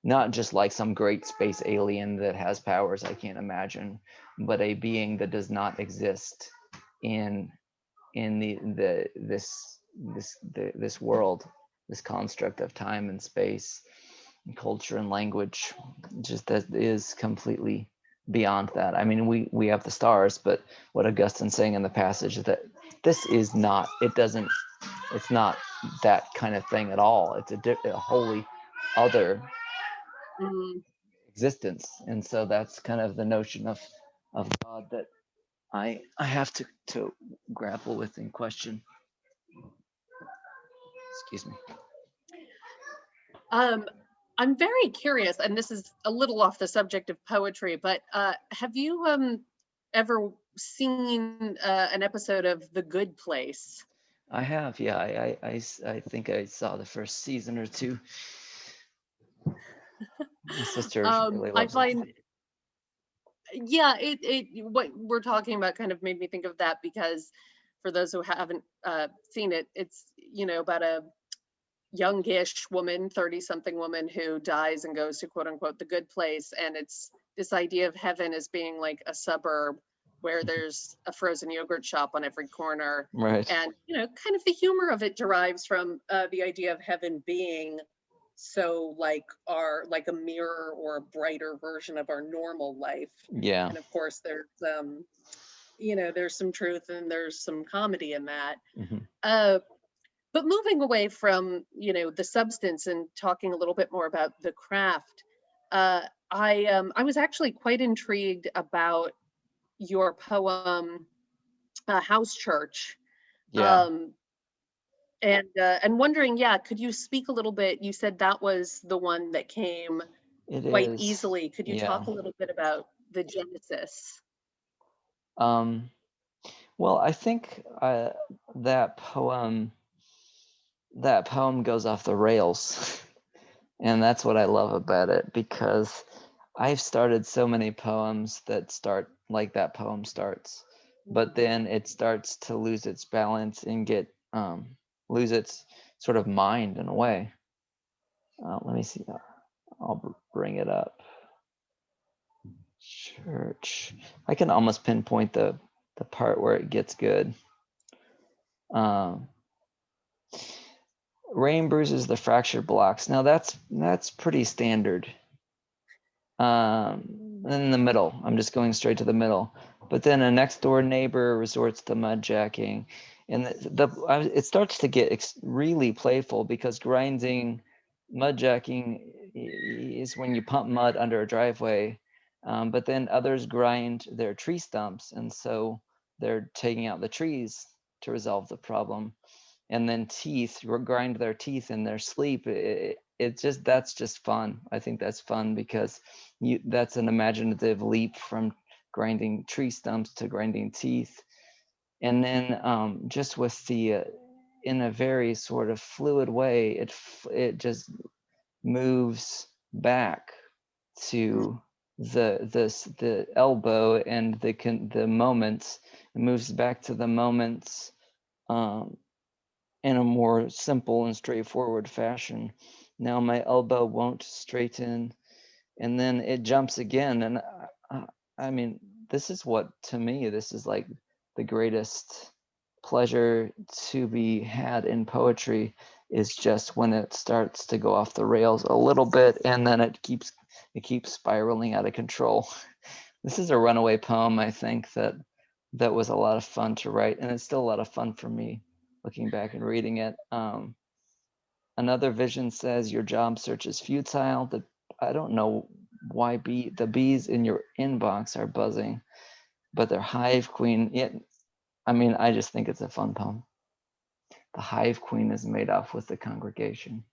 not just like some great space alien that has powers I can't imagine, but a being that does not exist in this world, this construct of time and space and culture and language, just that is completely beyond that. I mean, we have the stars, but what Augustine's saying in the passage is that this is not, it's not that kind of thing at all. It's a wholly other Mm, existence. And so that's kind of the notion of God that I have to grapple with and question. Excuse me. um, I'm very curious, and this is a little off the subject of poetry, but have you ever seen an episode of The Good Place? I have, yeah. I think I saw the first season or two. My sister really I loves it. find, yeah, what we're talking about kind of made me think of that, because for those who haven't seen it, it's, about a youngish woman, 30-something woman, who dies and goes to quote unquote the good place. And it's this idea of heaven as being like a suburb where there's a frozen yogurt shop on every corner. Right. And, kind of the humor of it derives from the idea of heaven being so like a mirror or a brighter version of our normal life. Yeah. And of course there's some truth and there's some comedy in that. Mhm. But moving away from, the substance and talking a little bit more about the craft, I was actually quite intrigued about your poem, House Church, Yeah, um, and wondering, yeah, could you speak a little bit? You said that was the one that came it quite is. easily. Could you Yeah. talk a little bit about the genesis? Um, well, I think that poem that poem goes off the rails. And that's what I love about it, because I've started so many poems that start like that poem starts, but then it starts to lose its balance and get lose its sort of mind in a way. Let me see. I'll bring it up. Church. I can almost pinpoint the part where it gets good. Um, Rain bruises the fractured blocks. Now that's pretty standard. In the middle, I'm just going straight to the middle. But then a next door neighbor resorts to mudjacking, and it starts to get really playful, because grinding, mudjacking is when you pump mud under a driveway. But then others grind their tree stumps, and so they're taking out the trees to resolve the problem. And then grind their teeth in their sleep. That's just fun. I think that's fun, because that's an imaginative leap from grinding tree stumps to grinding teeth. And then just with the in a very sort of fluid way, it just moves back to the elbow and the moments. It moves back to the moments um, in a more simple and straightforward fashion. Now my elbow won't straighten, and then it jumps again. And I mean, this is like the greatest pleasure to be had in poetry, is just when it starts to go off the rails a little bit, and then it keeps spiraling out of control. This is a runaway poem, I think, that was a lot of fun to write, and it's still a lot of fun for me looking back and reading it. Another vision says your job search is futile. I don't know why the bees in your inbox are buzzing, but they're hive queen. I just think it's a fun poem. The hive queen is made off with the congregation.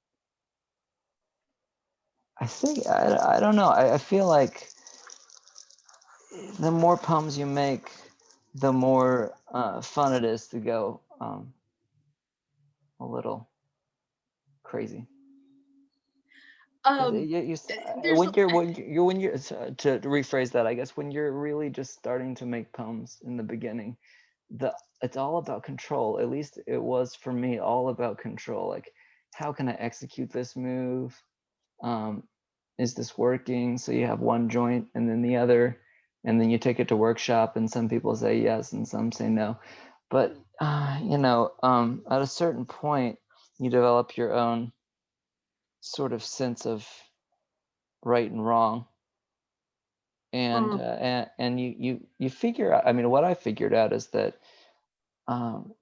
I don't know. I feel like the more poems you make, the more fun it is to go a little crazy. Um, there's When you're to rephrase that, I guess, when you're really just starting to make poems in the beginning, it's all about control. At least it was for me, all about control. Like, how can I execute this move? Is this working? So you have one joint and then the other, and then you take it to workshop, and some people say yes and some say no. But at a certain point, you develop your own sort of sense of right and wrong, and you figure out. I mean, what I figured out is that um,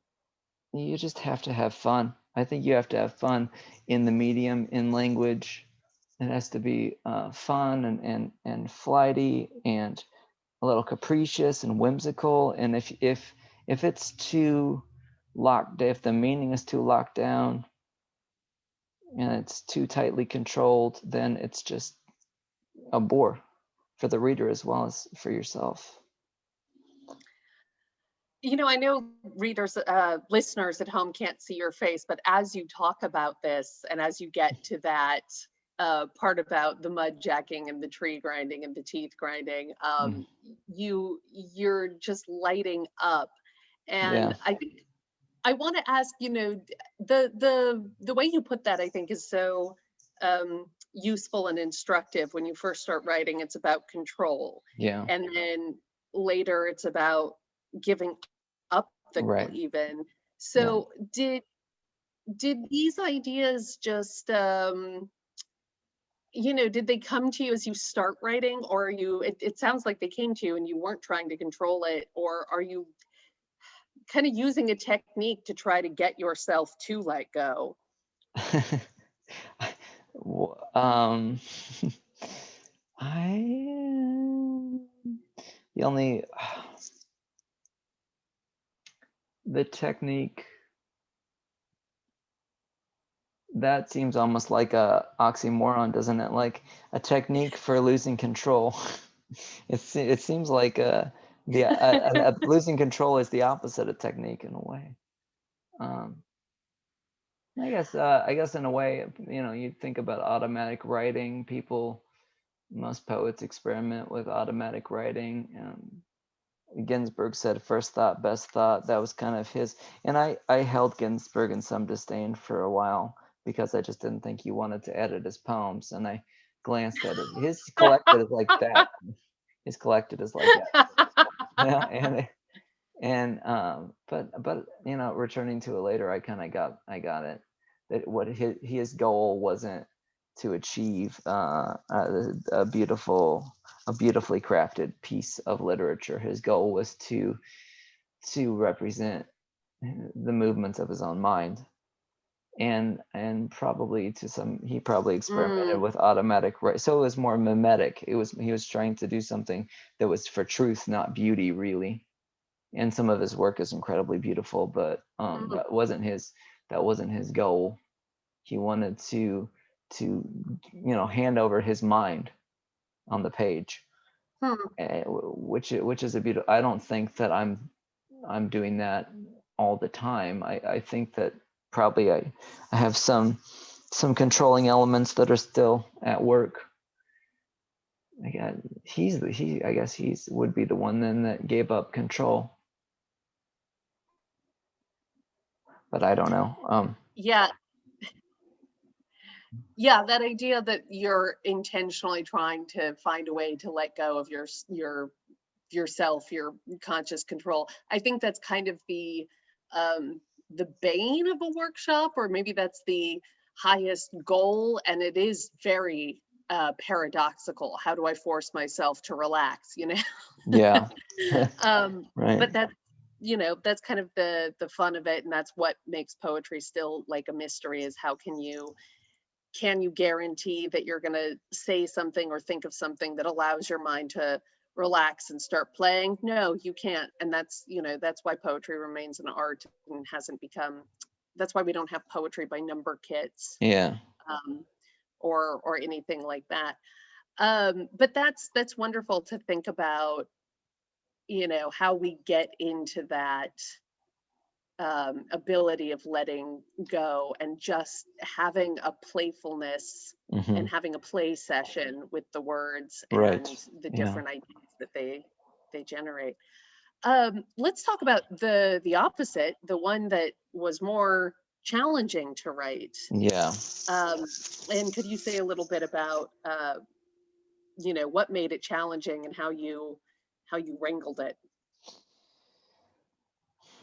you just have to have fun. I think you have to have fun in the medium, in language. It has to be fun and flighty and a little capricious and whimsical. And if it's too if the meaning is too locked down, and it's too tightly controlled, then it's just a bore for the reader as well as for yourself. You know, I know readers, listeners at home can't see your face, but as you talk about this and as you get to that part about the mud jacking and the tree grinding and the teeth grinding, Mm. you're just lighting up. Yeah. And I think I want to ask, you know, the way you put that, I think, is so useful and instructive. When you first start writing, it's about control, Yeah. and then later it's about giving up the control Right. even. Yeah. So did these ideas just you know, did they come to you as you start writing, or are you, it sounds like they came to you and you weren't trying to control it, or are you kind of using a technique to try to get yourself to let go? um, I the only the technique that seems almost like a oxymoron, doesn't it? Like a technique for losing control. It seems like losing control is the opposite of technique in a way. Um, I guess in a way, you know, you think about automatic writing. Most poets experiment with automatic writing. Ginsberg said first thought, best thought. That was kind of his. And I held Ginsberg in some disdain for a while because I just didn't think he wanted to edit his poems. And I glanced at it. His collected is like that. His collected is like that. Yeah, but you know, returning to it later, I got it, that what his goal wasn't to achieve a beautifully crafted piece of literature. His goal was to represent the movements of his own mind, and probably he probably experimented Mm, with automatic, right? So it was more mimetic. He was trying to do something that was for truth, not beauty, really. And some of his work is incredibly beautiful, but mm, that wasn't his goal. He wanted to you know, hand over his mind on the page, hmm. which is a beautiful. I don't think that I'm doing that all the time. I think that probably I have some controlling elements that are still at work. I guess I guess he's would be the one then that gave up control, but I don't know. Yeah, yeah, that idea that you're intentionally trying to find a way to let go of yourself, your conscious control. I think that's kind of the bane of a workshop, or maybe that's the highest goal, and it is very paradoxical. How do I force myself to relax, you know? Yeah. Right. But that's, you know, that's kind of the fun of it, and that's what makes poetry still like a mystery, is how can you guarantee that you're going to say something or think of something that allows your mind to relax and start playing? No, you can't. And that's, you know, that's why poetry remains an art and hasn't become, that's why we don't have poetry by number kits, Yeah. um, or anything like that. But that's wonderful to think about, you know, how we get into that ability of letting go and just having a playfulness Hmm. and having a play session with the words Right. and the Yeah. different ideas that they generate. Let's talk about the opposite, the one that was more challenging to write. Yeah. Um, and could you say a little bit about you know, what made it challenging and how you wrangled it?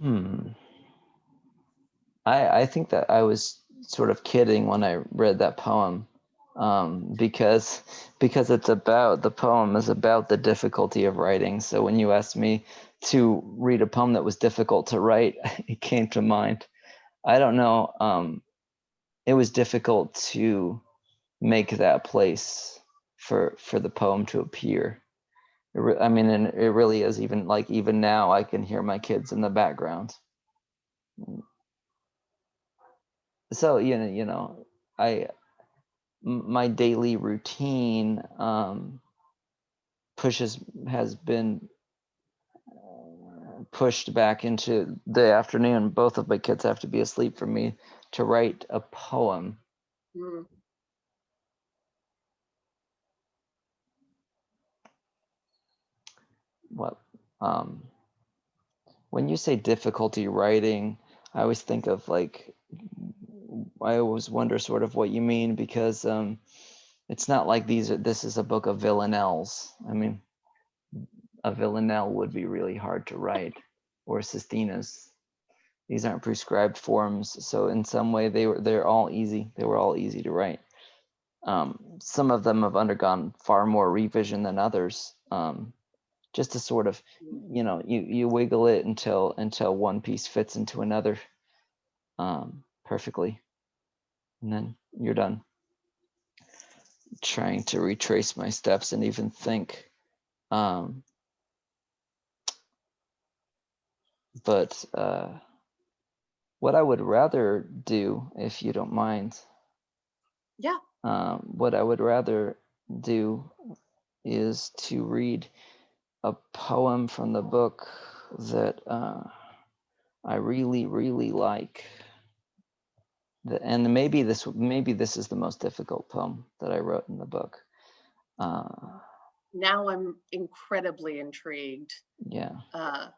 Hmm. I think that I was sort of kidding when I read that poem, because the poem is about the difficulty of writing. So when you asked me to read a poem that was difficult to write, it came to mind. I don't know. It was difficult to make that place for the poem to appear. I mean, and it really is. Even now, I can hear my kids in the background. So you know, my daily routine has been pushed back into the afternoon. Both of my kids have to be asleep for me to write a poem. Mm. What when you say difficulty writing, I always think of like, I always wonder sort of what you mean, because it's not like this is a book of villanelles. I mean, a villanelle would be really hard to write, or sestinas. These aren't prescribed forms, so in some way they're all easy. They were all easy to write. Some of them have undergone far more revision than others. Just to sort of, you wiggle it until one piece fits into another perfectly, and then you're done. Trying to retrace my steps and even think, but what I would rather do, if you don't mind, Yeah. what I would rather do is to read a poem from the book that I really, really like. And maybe this is the most difficult poem that I wrote in the book. Now I'm incredibly intrigued. Yeah. Uh,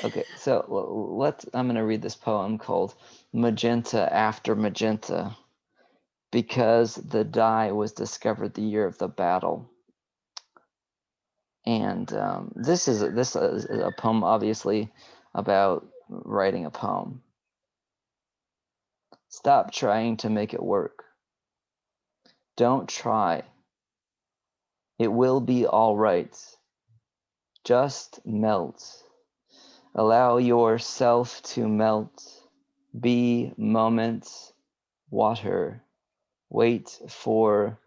Okay, so I'm going to read this poem called Magenta After Magenta, because the dye was discovered the year of the battle. And this is a poem, obviously, about writing a poem. Stop trying to make it work. Don't try. It will be all right. Just melt. Allow yourself to melt. Be moment, water. Wait for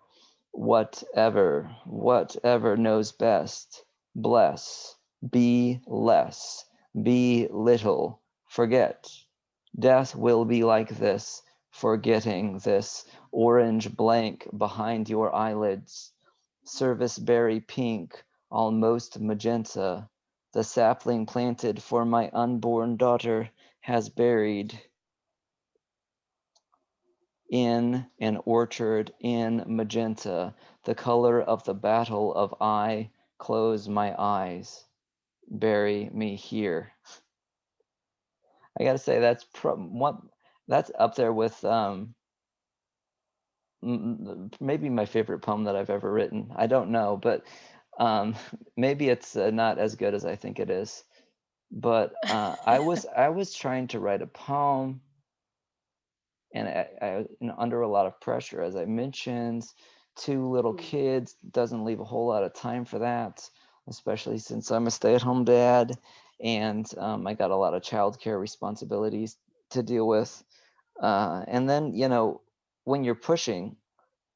whatever knows best. Bless. Be less. Be little. Forget. Death will be like this, forgetting this orange blank behind your eyelids. Service berry pink, almost magenta. The sapling planted for my unborn daughter has buried in an orchard in magenta, the color of the battle of I close my eyes. Bury me here. I gotta say that's up there with maybe my favorite poem that I've ever written. I don't know, but maybe it's not as good as I think it is. But I was trying to write a poem, and I under a lot of pressure, as I mentioned. Two little kids doesn't leave a whole lot of time for that, especially since I'm a stay-at-home dad, and I got a lot of childcare responsibilities to deal with. And then, when you're pushing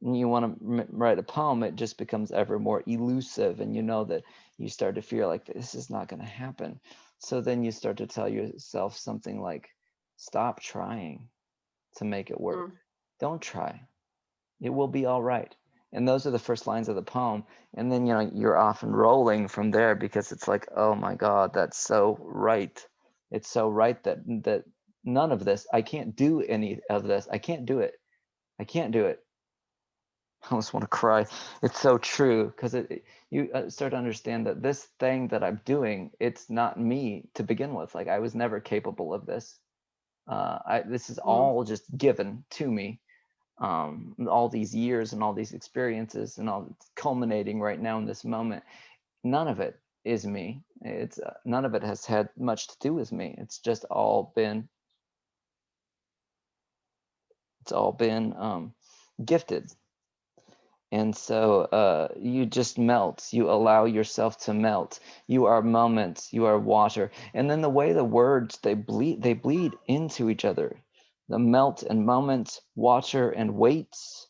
and you want to write a poem, it just becomes ever more elusive, and that you start to feel like this is not going to happen. So then you start to tell yourself something like, stop trying to make it work. Don't try. It will be all right. And those are the first lines of the poem. And then, you're off and rolling from there, because it's like, oh my God, that's so right. It's so right that none of this, I can't do any of this. I can't do it. I can't do it. I almost want to cry. It's so true, because you start to understand that this thing that I'm doing, it's not me to begin with. Like, I was never capable of this. This is all just given to me. All these years and all these experiences and all culminating right now in this moment. None of it is me. It's none of it has had much to do with me. It's just all been. It's all been gifted. And so you just melt. You allow yourself to melt. You are moments. You are water. And then the way the words, they bleed into each other. The melt and moments, water and waits,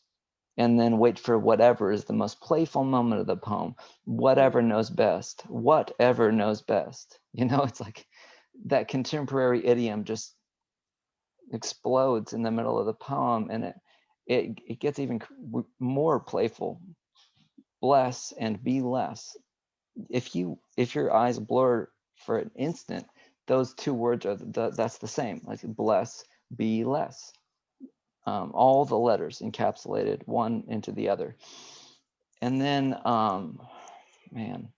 and then wait for whatever is the most playful moment of the poem. Whatever knows best. Whatever knows best. It's like that contemporary idiom just explodes in the middle of the poem, and it gets even more playful. Bless and be less. If your eyes blur for an instant, those two words are that's the same. Like bless, be less. All the letters encapsulated one into the other. And then, man,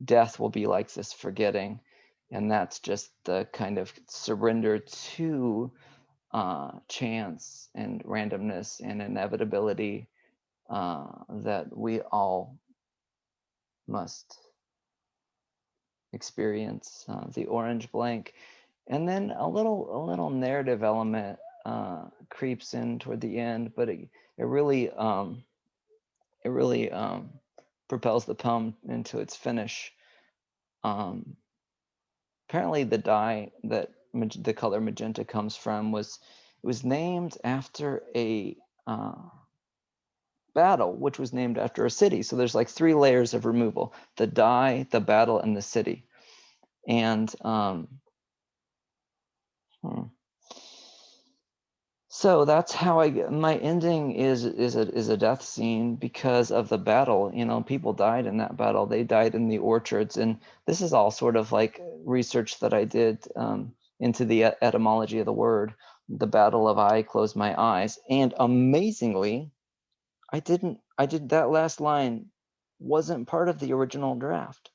death will be like this forgetting. And that's just the kind of surrender to chance and randomness and inevitability that we all must experience. The orange blank, and then a little narrative element creeps in toward the end, but it really propels the poem into its finish. Apparently, the dye that the color magenta comes from was named after a battle, which was named after a city. So there's like 3 layers of removal: the dye, the battle, and the city. And so that's how I get my ending is a death scene because of the battle. You know, people died in that battle. They died in the orchards, and this is all sort of like research that I did into the etymology of the word, the battle of I close my eyes. And amazingly, I did that last line wasn't part of the original draft.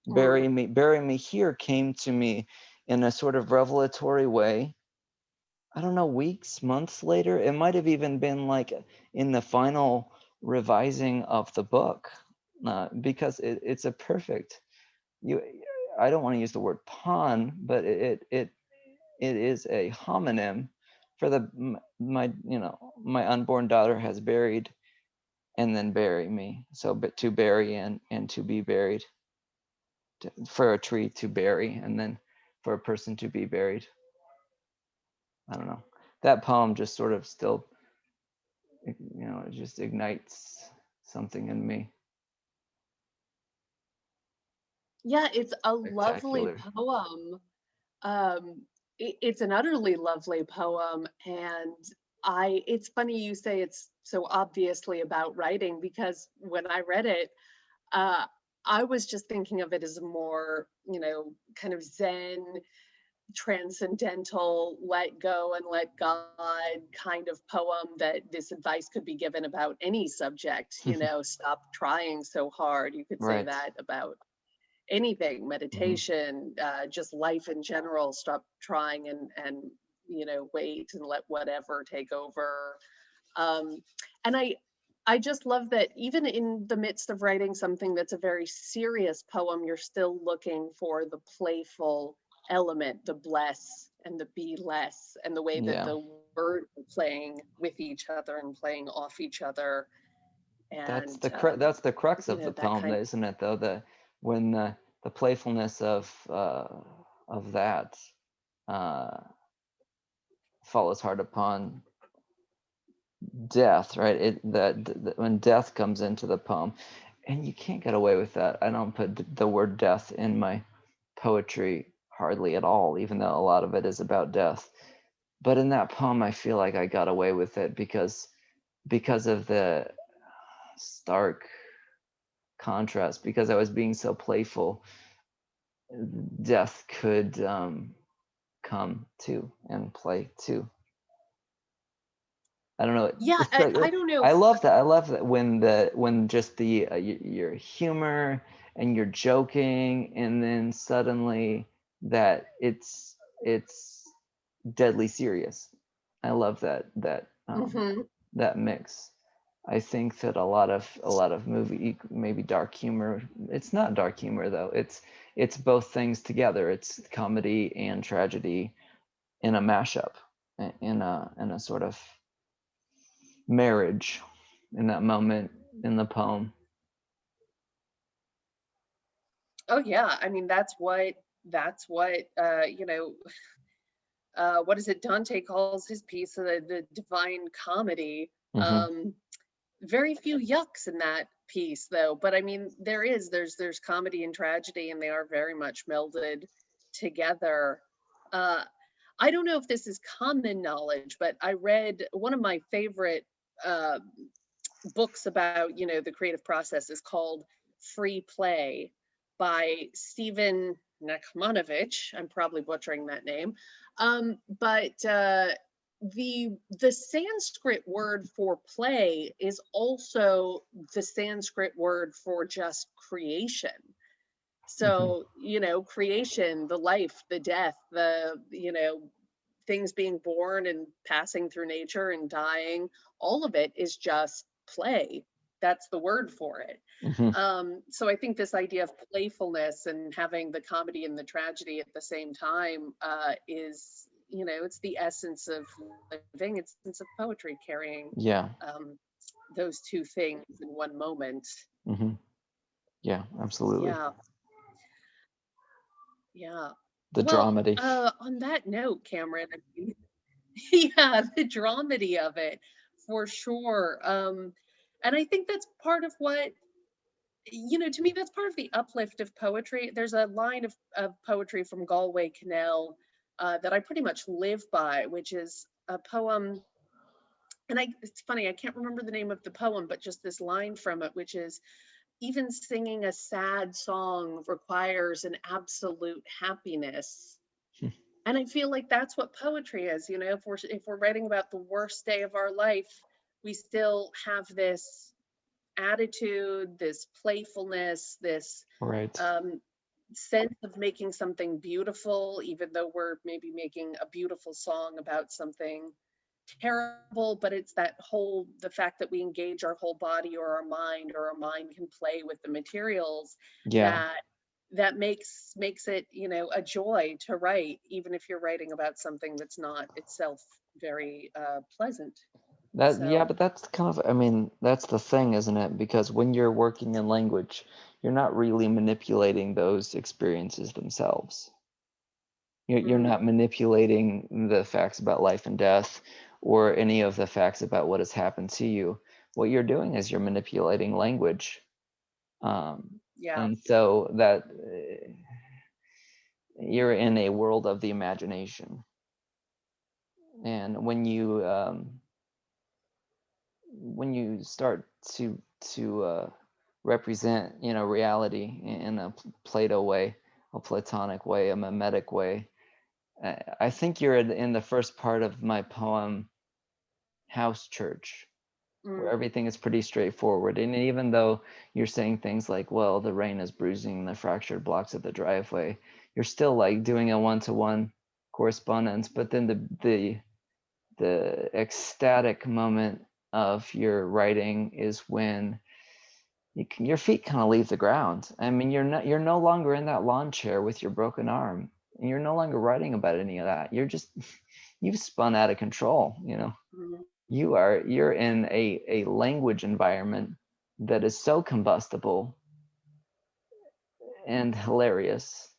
Bury me here came to me in a sort of revelatory way. I don't know, weeks, months later. It might have even been like in the final revising of the book, because it's a perfect. You, I don't want to use the word pun, but it is a homonym for my my unborn daughter has buried, and then bury me. So, but to bury and to be buried, for a tree to bury, and then for a person to be buried. I don't know. That poem just sort of still, it just ignites something in me. Yeah, it's a lovely Spectacular. poem. It's an utterly lovely poem, and it's funny you say it's so obviously about writing, because when I read it, uh, I was just thinking of it as a more, kind of Zen, transcendental, let go and let God kind of poem, that this advice could be given about any subject, stop trying so hard. You could say Right. that about anything, meditation, just life in general. Stop trying and wait and let whatever take over. And I just love that even in the midst of writing something that's a very serious poem, you're still looking for the playful element, the bless and the be less, and the way that Yeah. the words are playing with each other and playing off each other. That's And that's the crux of the that poem, kind isn't it? Though when the playfulness of that uh, follows hard upon death, right? That when death comes into the poem, and you can't get away with that. I don't put the word death in my poetry hardly at all, even though a lot of it is about death. But in that poem, I feel like I got away with it because of the stark contrast. Because I was being so playful, death could come too and play too. I don't know. yeah, I don't know. I love that. I love that when just your humor and you're joking, and then suddenly that it's deadly serious. I love Mhm. that mix. I think that a lot of movie, maybe dark humor. It's not dark humor though. It's both things together. It's comedy and tragedy in a mashup, in a sort of marriage in that moment in the poem. Oh yeah, I mean that's what what is it Dante calls his piece, the divine comedy. Hmm. Um, very few yucks in that piece though, but I mean there's comedy and tragedy, and they are very much melded together. uh I don't know if this is common knowledge, but I read one of my favorite uh, books about, you know, the creative process is called Free Play by Stephen Nekmanovich. I'm probably butchering that name. But the Sanskrit word for play is also the Sanskrit word for just creation. So, you know, creation, the life, the death, the, you know, things being born and passing through nature and dying, all of it is just play. That's the word for it. Mhm. So I think this idea of playfulness and having the comedy and the tragedy at the same time is, you know, it's the essence of living. It's the essence of poetry, carrying Yeah. those two things in one moment. Hmm. Yeah, absolutely. Yeah, yeah. The Well, dramedy. on that note, Cameron, I mean, yeah, the dramedy of it for sure. And I think that's part of what, you know, to me, that's part of the uplift of poetry. There's a line of poetry from Galway Canal that I pretty much live by, which is a poem. And it's funny, I can't remember the name of the poem, but just this line from it, which is, even singing a sad song requires an absolute happiness. And I feel like that's what poetry is, you know, if we're writing about the worst day of our life, we still have this attitude, this playfulness, this Right. sense of making something beautiful, even though we're maybe making a beautiful song about something terrible. But it's that whole, the fact that we engage our whole body or our mind can play with the materials, Yeah. that makes it, you know, a joy to write, even if you're writing about something that's not itself very pleasant. Yeah, So but that's kind of, I mean, that's the thing, isn't it? Because when you're working in language, you're not really manipulating those experiences themselves. You're mm, not manipulating the facts about life and death or any of the facts about what has happened to you. What you're doing is you're manipulating language. yeah, And so that you're in a world of the imagination. And when you start to represent, you know, reality in a Plato way, a Platonic way, a mimetic way, I think you're in the first part of my poem House Church, where mm, everything is pretty straightforward. And even though you're saying things like, well, the rain is bruising the fractured blocks of the driveway, you're still like doing a one-to-one correspondence. But then the ecstatic moment of your writing is when your feet kind of leave the ground. I mean, you're no longer in that lawn chair with your broken arm, and you're no longer writing about any of that. You're just you've spun out of control. You know, mm, you're in a language environment that is so combustible and hilarious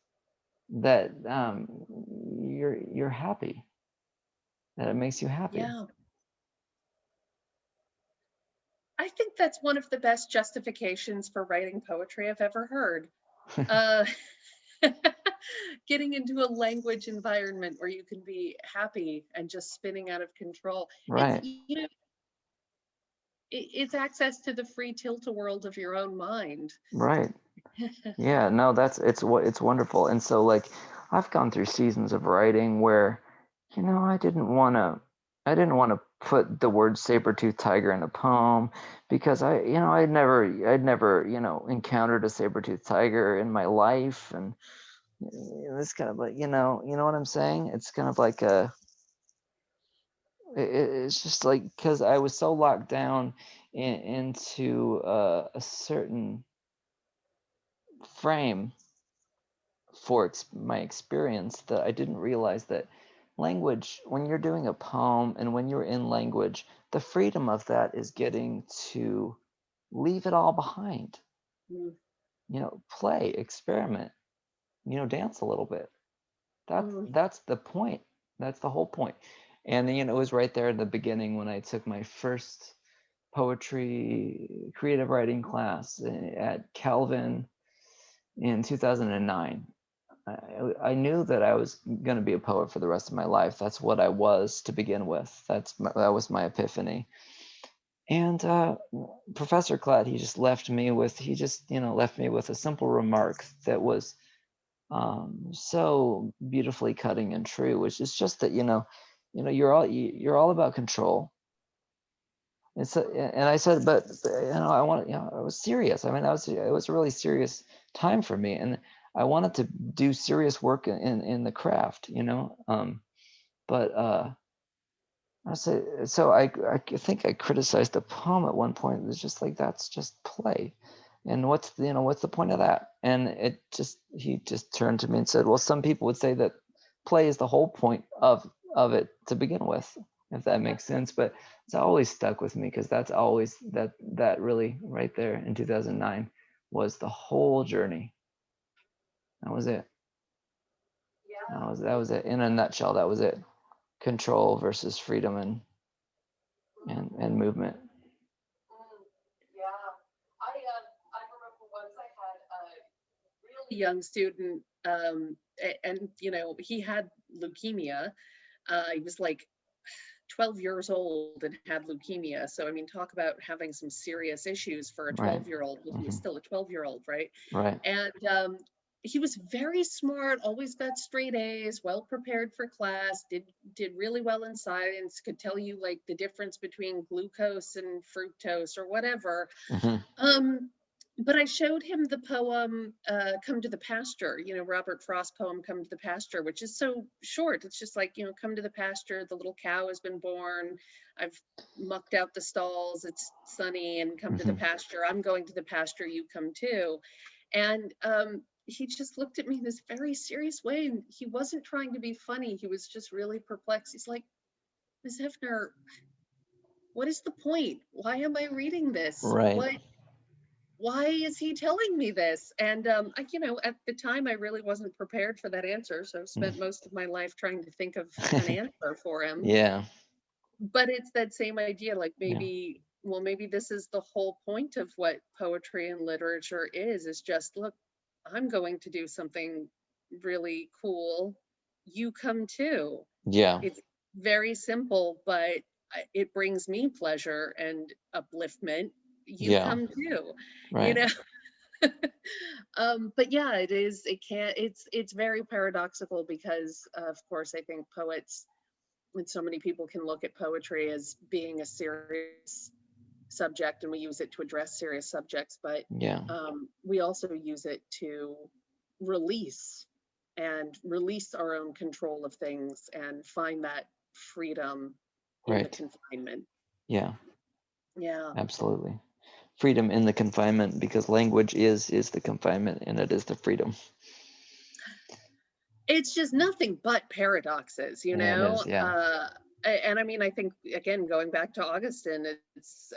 that you're happy, that it makes you happy. yeah. I think that's one of the best justifications for writing poetry I've ever heard. Uh, getting into a language environment where you can be happy and just spinning out of control. It's, Right. you know, it's access to the free tilt-a-world of your own mind. Right. Yeah, no, it's wonderful. And so like I've gone through seasons of writing where, you know, I didn't want to put the word saber-toothed tiger in a poem because I'd never, you know, encountered a saber-toothed tiger in my life. And it's kind of like, you know what I'm saying? It's kind of like it's just like because I was so locked down into a certain frame for my experience that I didn't realize that language, when you're doing a poem and when you're in language, the freedom of that is getting to leave it all behind. Mm, You know, play, experiment, you know, dance a little bit. That's mm, that's the point. That's the whole point. And you know, it was right there in the beginning when I took my first poetry creative writing class at Calvin in 2009. I knew that I was going to be a poet for the rest of my life. That's what I was to begin with. That was my epiphany. And Professor Cladd, he just left me with a simple remark that was so beautifully cutting and true, which is just that you're all about control. And so, and I said, but I want, I was serious. I mean, it was a really serious time for me, and I wanted to do serious work in the craft, but I say, so I think I criticized the poem at one point. It was just like, that's just play. And what's the point of that? And he just turned to me and said, well, some people would say that play is the whole point of it to begin with, if that makes sense. But it's always stuck with me, because that's always that really right there in 2009 was the whole journey. That was it. That was it in a nutshell. That was it. Control versus freedom and movement. Yeah, I remember once I had a really young student, and he had leukemia. He was like 12 years old and had leukemia. So I mean, talk about having some serious issues for a Right. 12-year-old. Well, he was Mhm. still a 12-year-old, right? Right. And he was very smart, always got straight A's, well prepared for class, did really well in science, could tell you like the difference between glucose and fructose or whatever. Mhm. But I showed him the poem Come to the Pasture, Robert Frost poem Come to the Pasture, which is so short. It's just like, come to the pasture, the little cow has been born, I've mucked out the stalls, it's sunny, and come to the Mhm. pasture, I'm going to the pasture, you come too. And he just looked at me in this very serious way, and he wasn't trying to be funny. He was just really perplexed. He's like, Ms. Hefner, what is the point? Why am I reading this? Right. Why is he telling me this? And at the time, I really wasn't prepared for that answer. So I've spent most of my life trying to think of an answer for him. Yeah. But it's that same idea, like Yeah. maybe this is the whole point of what poetry and literature is just, look, I'm going to do something really cool. You come too. Yeah. It's very simple, but it brings me pleasure and upliftment. You Yeah. come too, you Right. know? But yeah, it's very paradoxical because, of course, I think poets and so many people can look at poetry as being a serious subject, and we use it to address serious subjects, but Yeah. we also use it to release release our own control of things and find that freedom in the Right. confinement. Yeah. Yeah. Absolutely. Freedom in the confinement, because language is the confinement, and it is the freedom. It's just nothing but paradoxes, Yeah, it is. Yeah. and I mean, I think, again, going back to Augustine, it's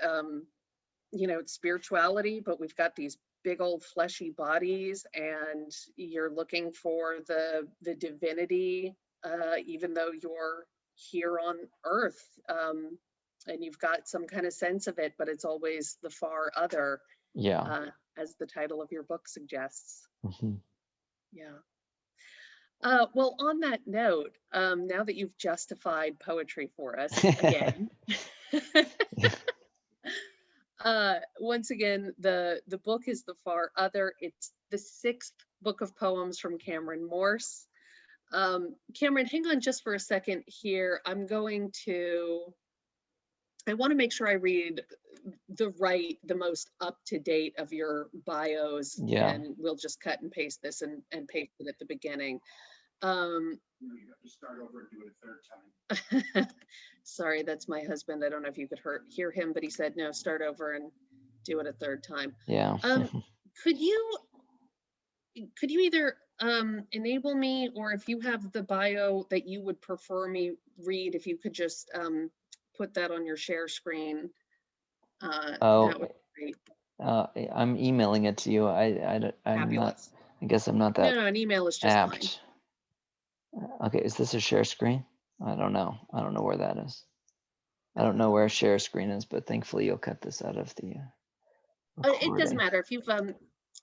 spirituality, but we've got these big old fleshy bodies, and you're looking for the divinity, even though you're here on Earth, and you've got some kind of sense of it, but it's always the far other, Yeah. as the title of your book suggests. Hmm. Yeah. Well, on that note, now that you've justified poetry for us again, once again, the book is The Far Other. It's the 6th book of poems from Cameron Morse. Cameron, hang on just for a second here. I want to make sure I read the most up-to-date of your bios, Yeah. and we'll just cut and paste this and paste it at the beginning. You have to start over and do it a third time. Sorry, that's my husband. I don't know if you could hear him, but he said, no, start over and do it a third time. Yeah. Could you either enable me, or if you have the bio that you would prefer me read, if you could just put that on your share screen, that would be great. I'm emailing it to you. I'm not. Fabulous. I guess I'm not No, that an email is just fine. apt. Okay, is this a share screen? I don't know. I don't know where that is. I don't know where share screen is, but thankfully you'll cut this out of the It doesn't recording. matter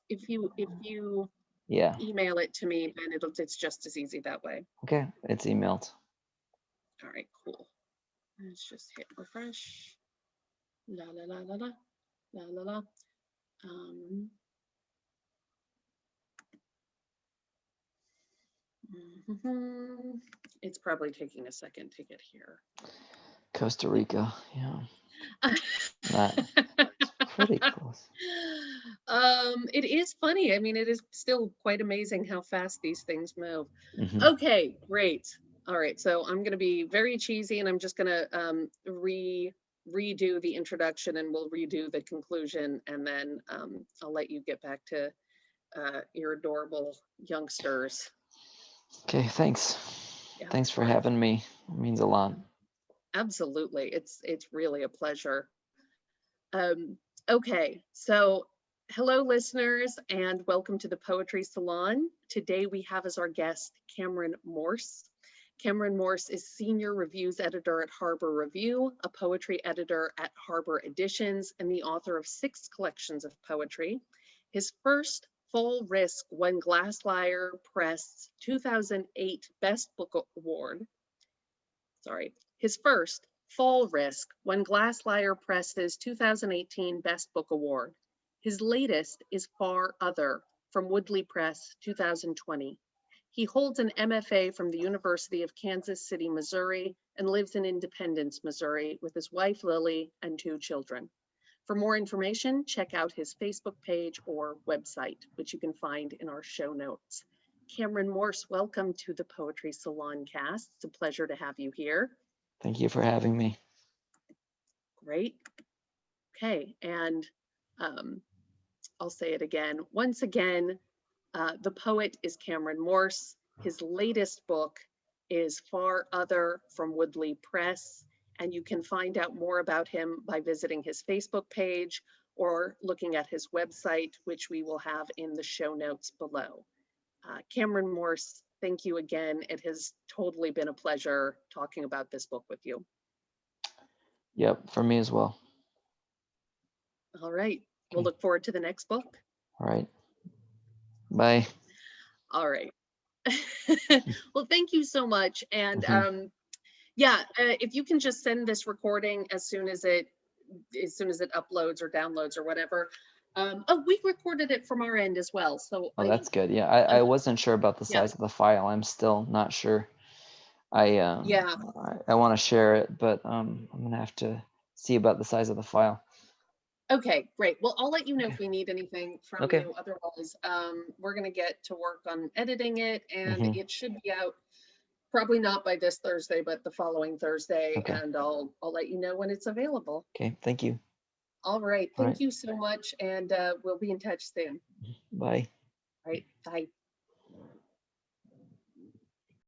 if you Yeah. email it to me, then it's just as easy that way. Okay, it's emailed. All right, cool. Let's just hit refresh. La la la la la la la la. Mhm. It's probably taking a second to get here. Costa Rica, yeah. That's pretty close. It is funny. I mean, it is still quite amazing how fast these things move. Mhm. Okay, great. All right, so I'm going to be very cheesy, and I'm just going to redo the introduction, and we'll redo the conclusion, and then I'll let you get back to your adorable youngsters. Okay, thanks. Yeah, Thanks for fine. having me. It means a lot. Absolutely. It's really a pleasure. Okay, so hello, listeners, and welcome to the Poetry Salon. Today we have as our guest Cameron Morse. Cameron Morse is Senior Reviews Editor at Harbor Review, a poetry editor at Harbor Editions, and the author of 6 collections of poetry. His first full risk won Glasslyre Press 2008 Best Book Award. His first, Fall Risk, won Glasslyre Press's 2018 Best Book Award. His latest is Far Other from Woodley Press 2020. He holds an MFA from the University of Kansas City, Missouri, and lives in Independence, Missouri, with his wife Lily and 2 children. For more information, check out his Facebook page or website, which you can find in our show notes. Cameron Morse, welcome to the Poetry Salon cast. It's a pleasure to have you here. Thank you for having me. Great. Okay, and I'll say it again. Once again, the poet is Cameron Morse. His latest book is Far Other from Woodley Press, and you can find out more about him by visiting his Facebook page or looking at his website, which we will have in the show notes below. Cameron Morse, thank you again. It has totally been a pleasure talking about this book with you. Yep, for me as well. All right, we'll look forward to the next book. All right. Bye. All right. Well, thank you so much. And Mhm. if you can just send this recording as soon as it uploads or downloads or whatever. Oh, we recorded it from our end as well. So Oh, that's good. Yeah, I wasn't sure about the yeah. size of the file. I'm still not sure. Yeah. I want to share it, but I'm gonna have to see about the size of the file. Okay, great. Well, I'll let you know if we need anything from Okay. you. Otherwise, we're going to get to work on editing it, and Mhm. it should be out probably not by this Thursday, but the following Thursday. Okay. And I'll let you know when it's available. Okay, thank you. All right. All Thank right. you so much, and we'll be in touch soon. Bye. All right. Bye.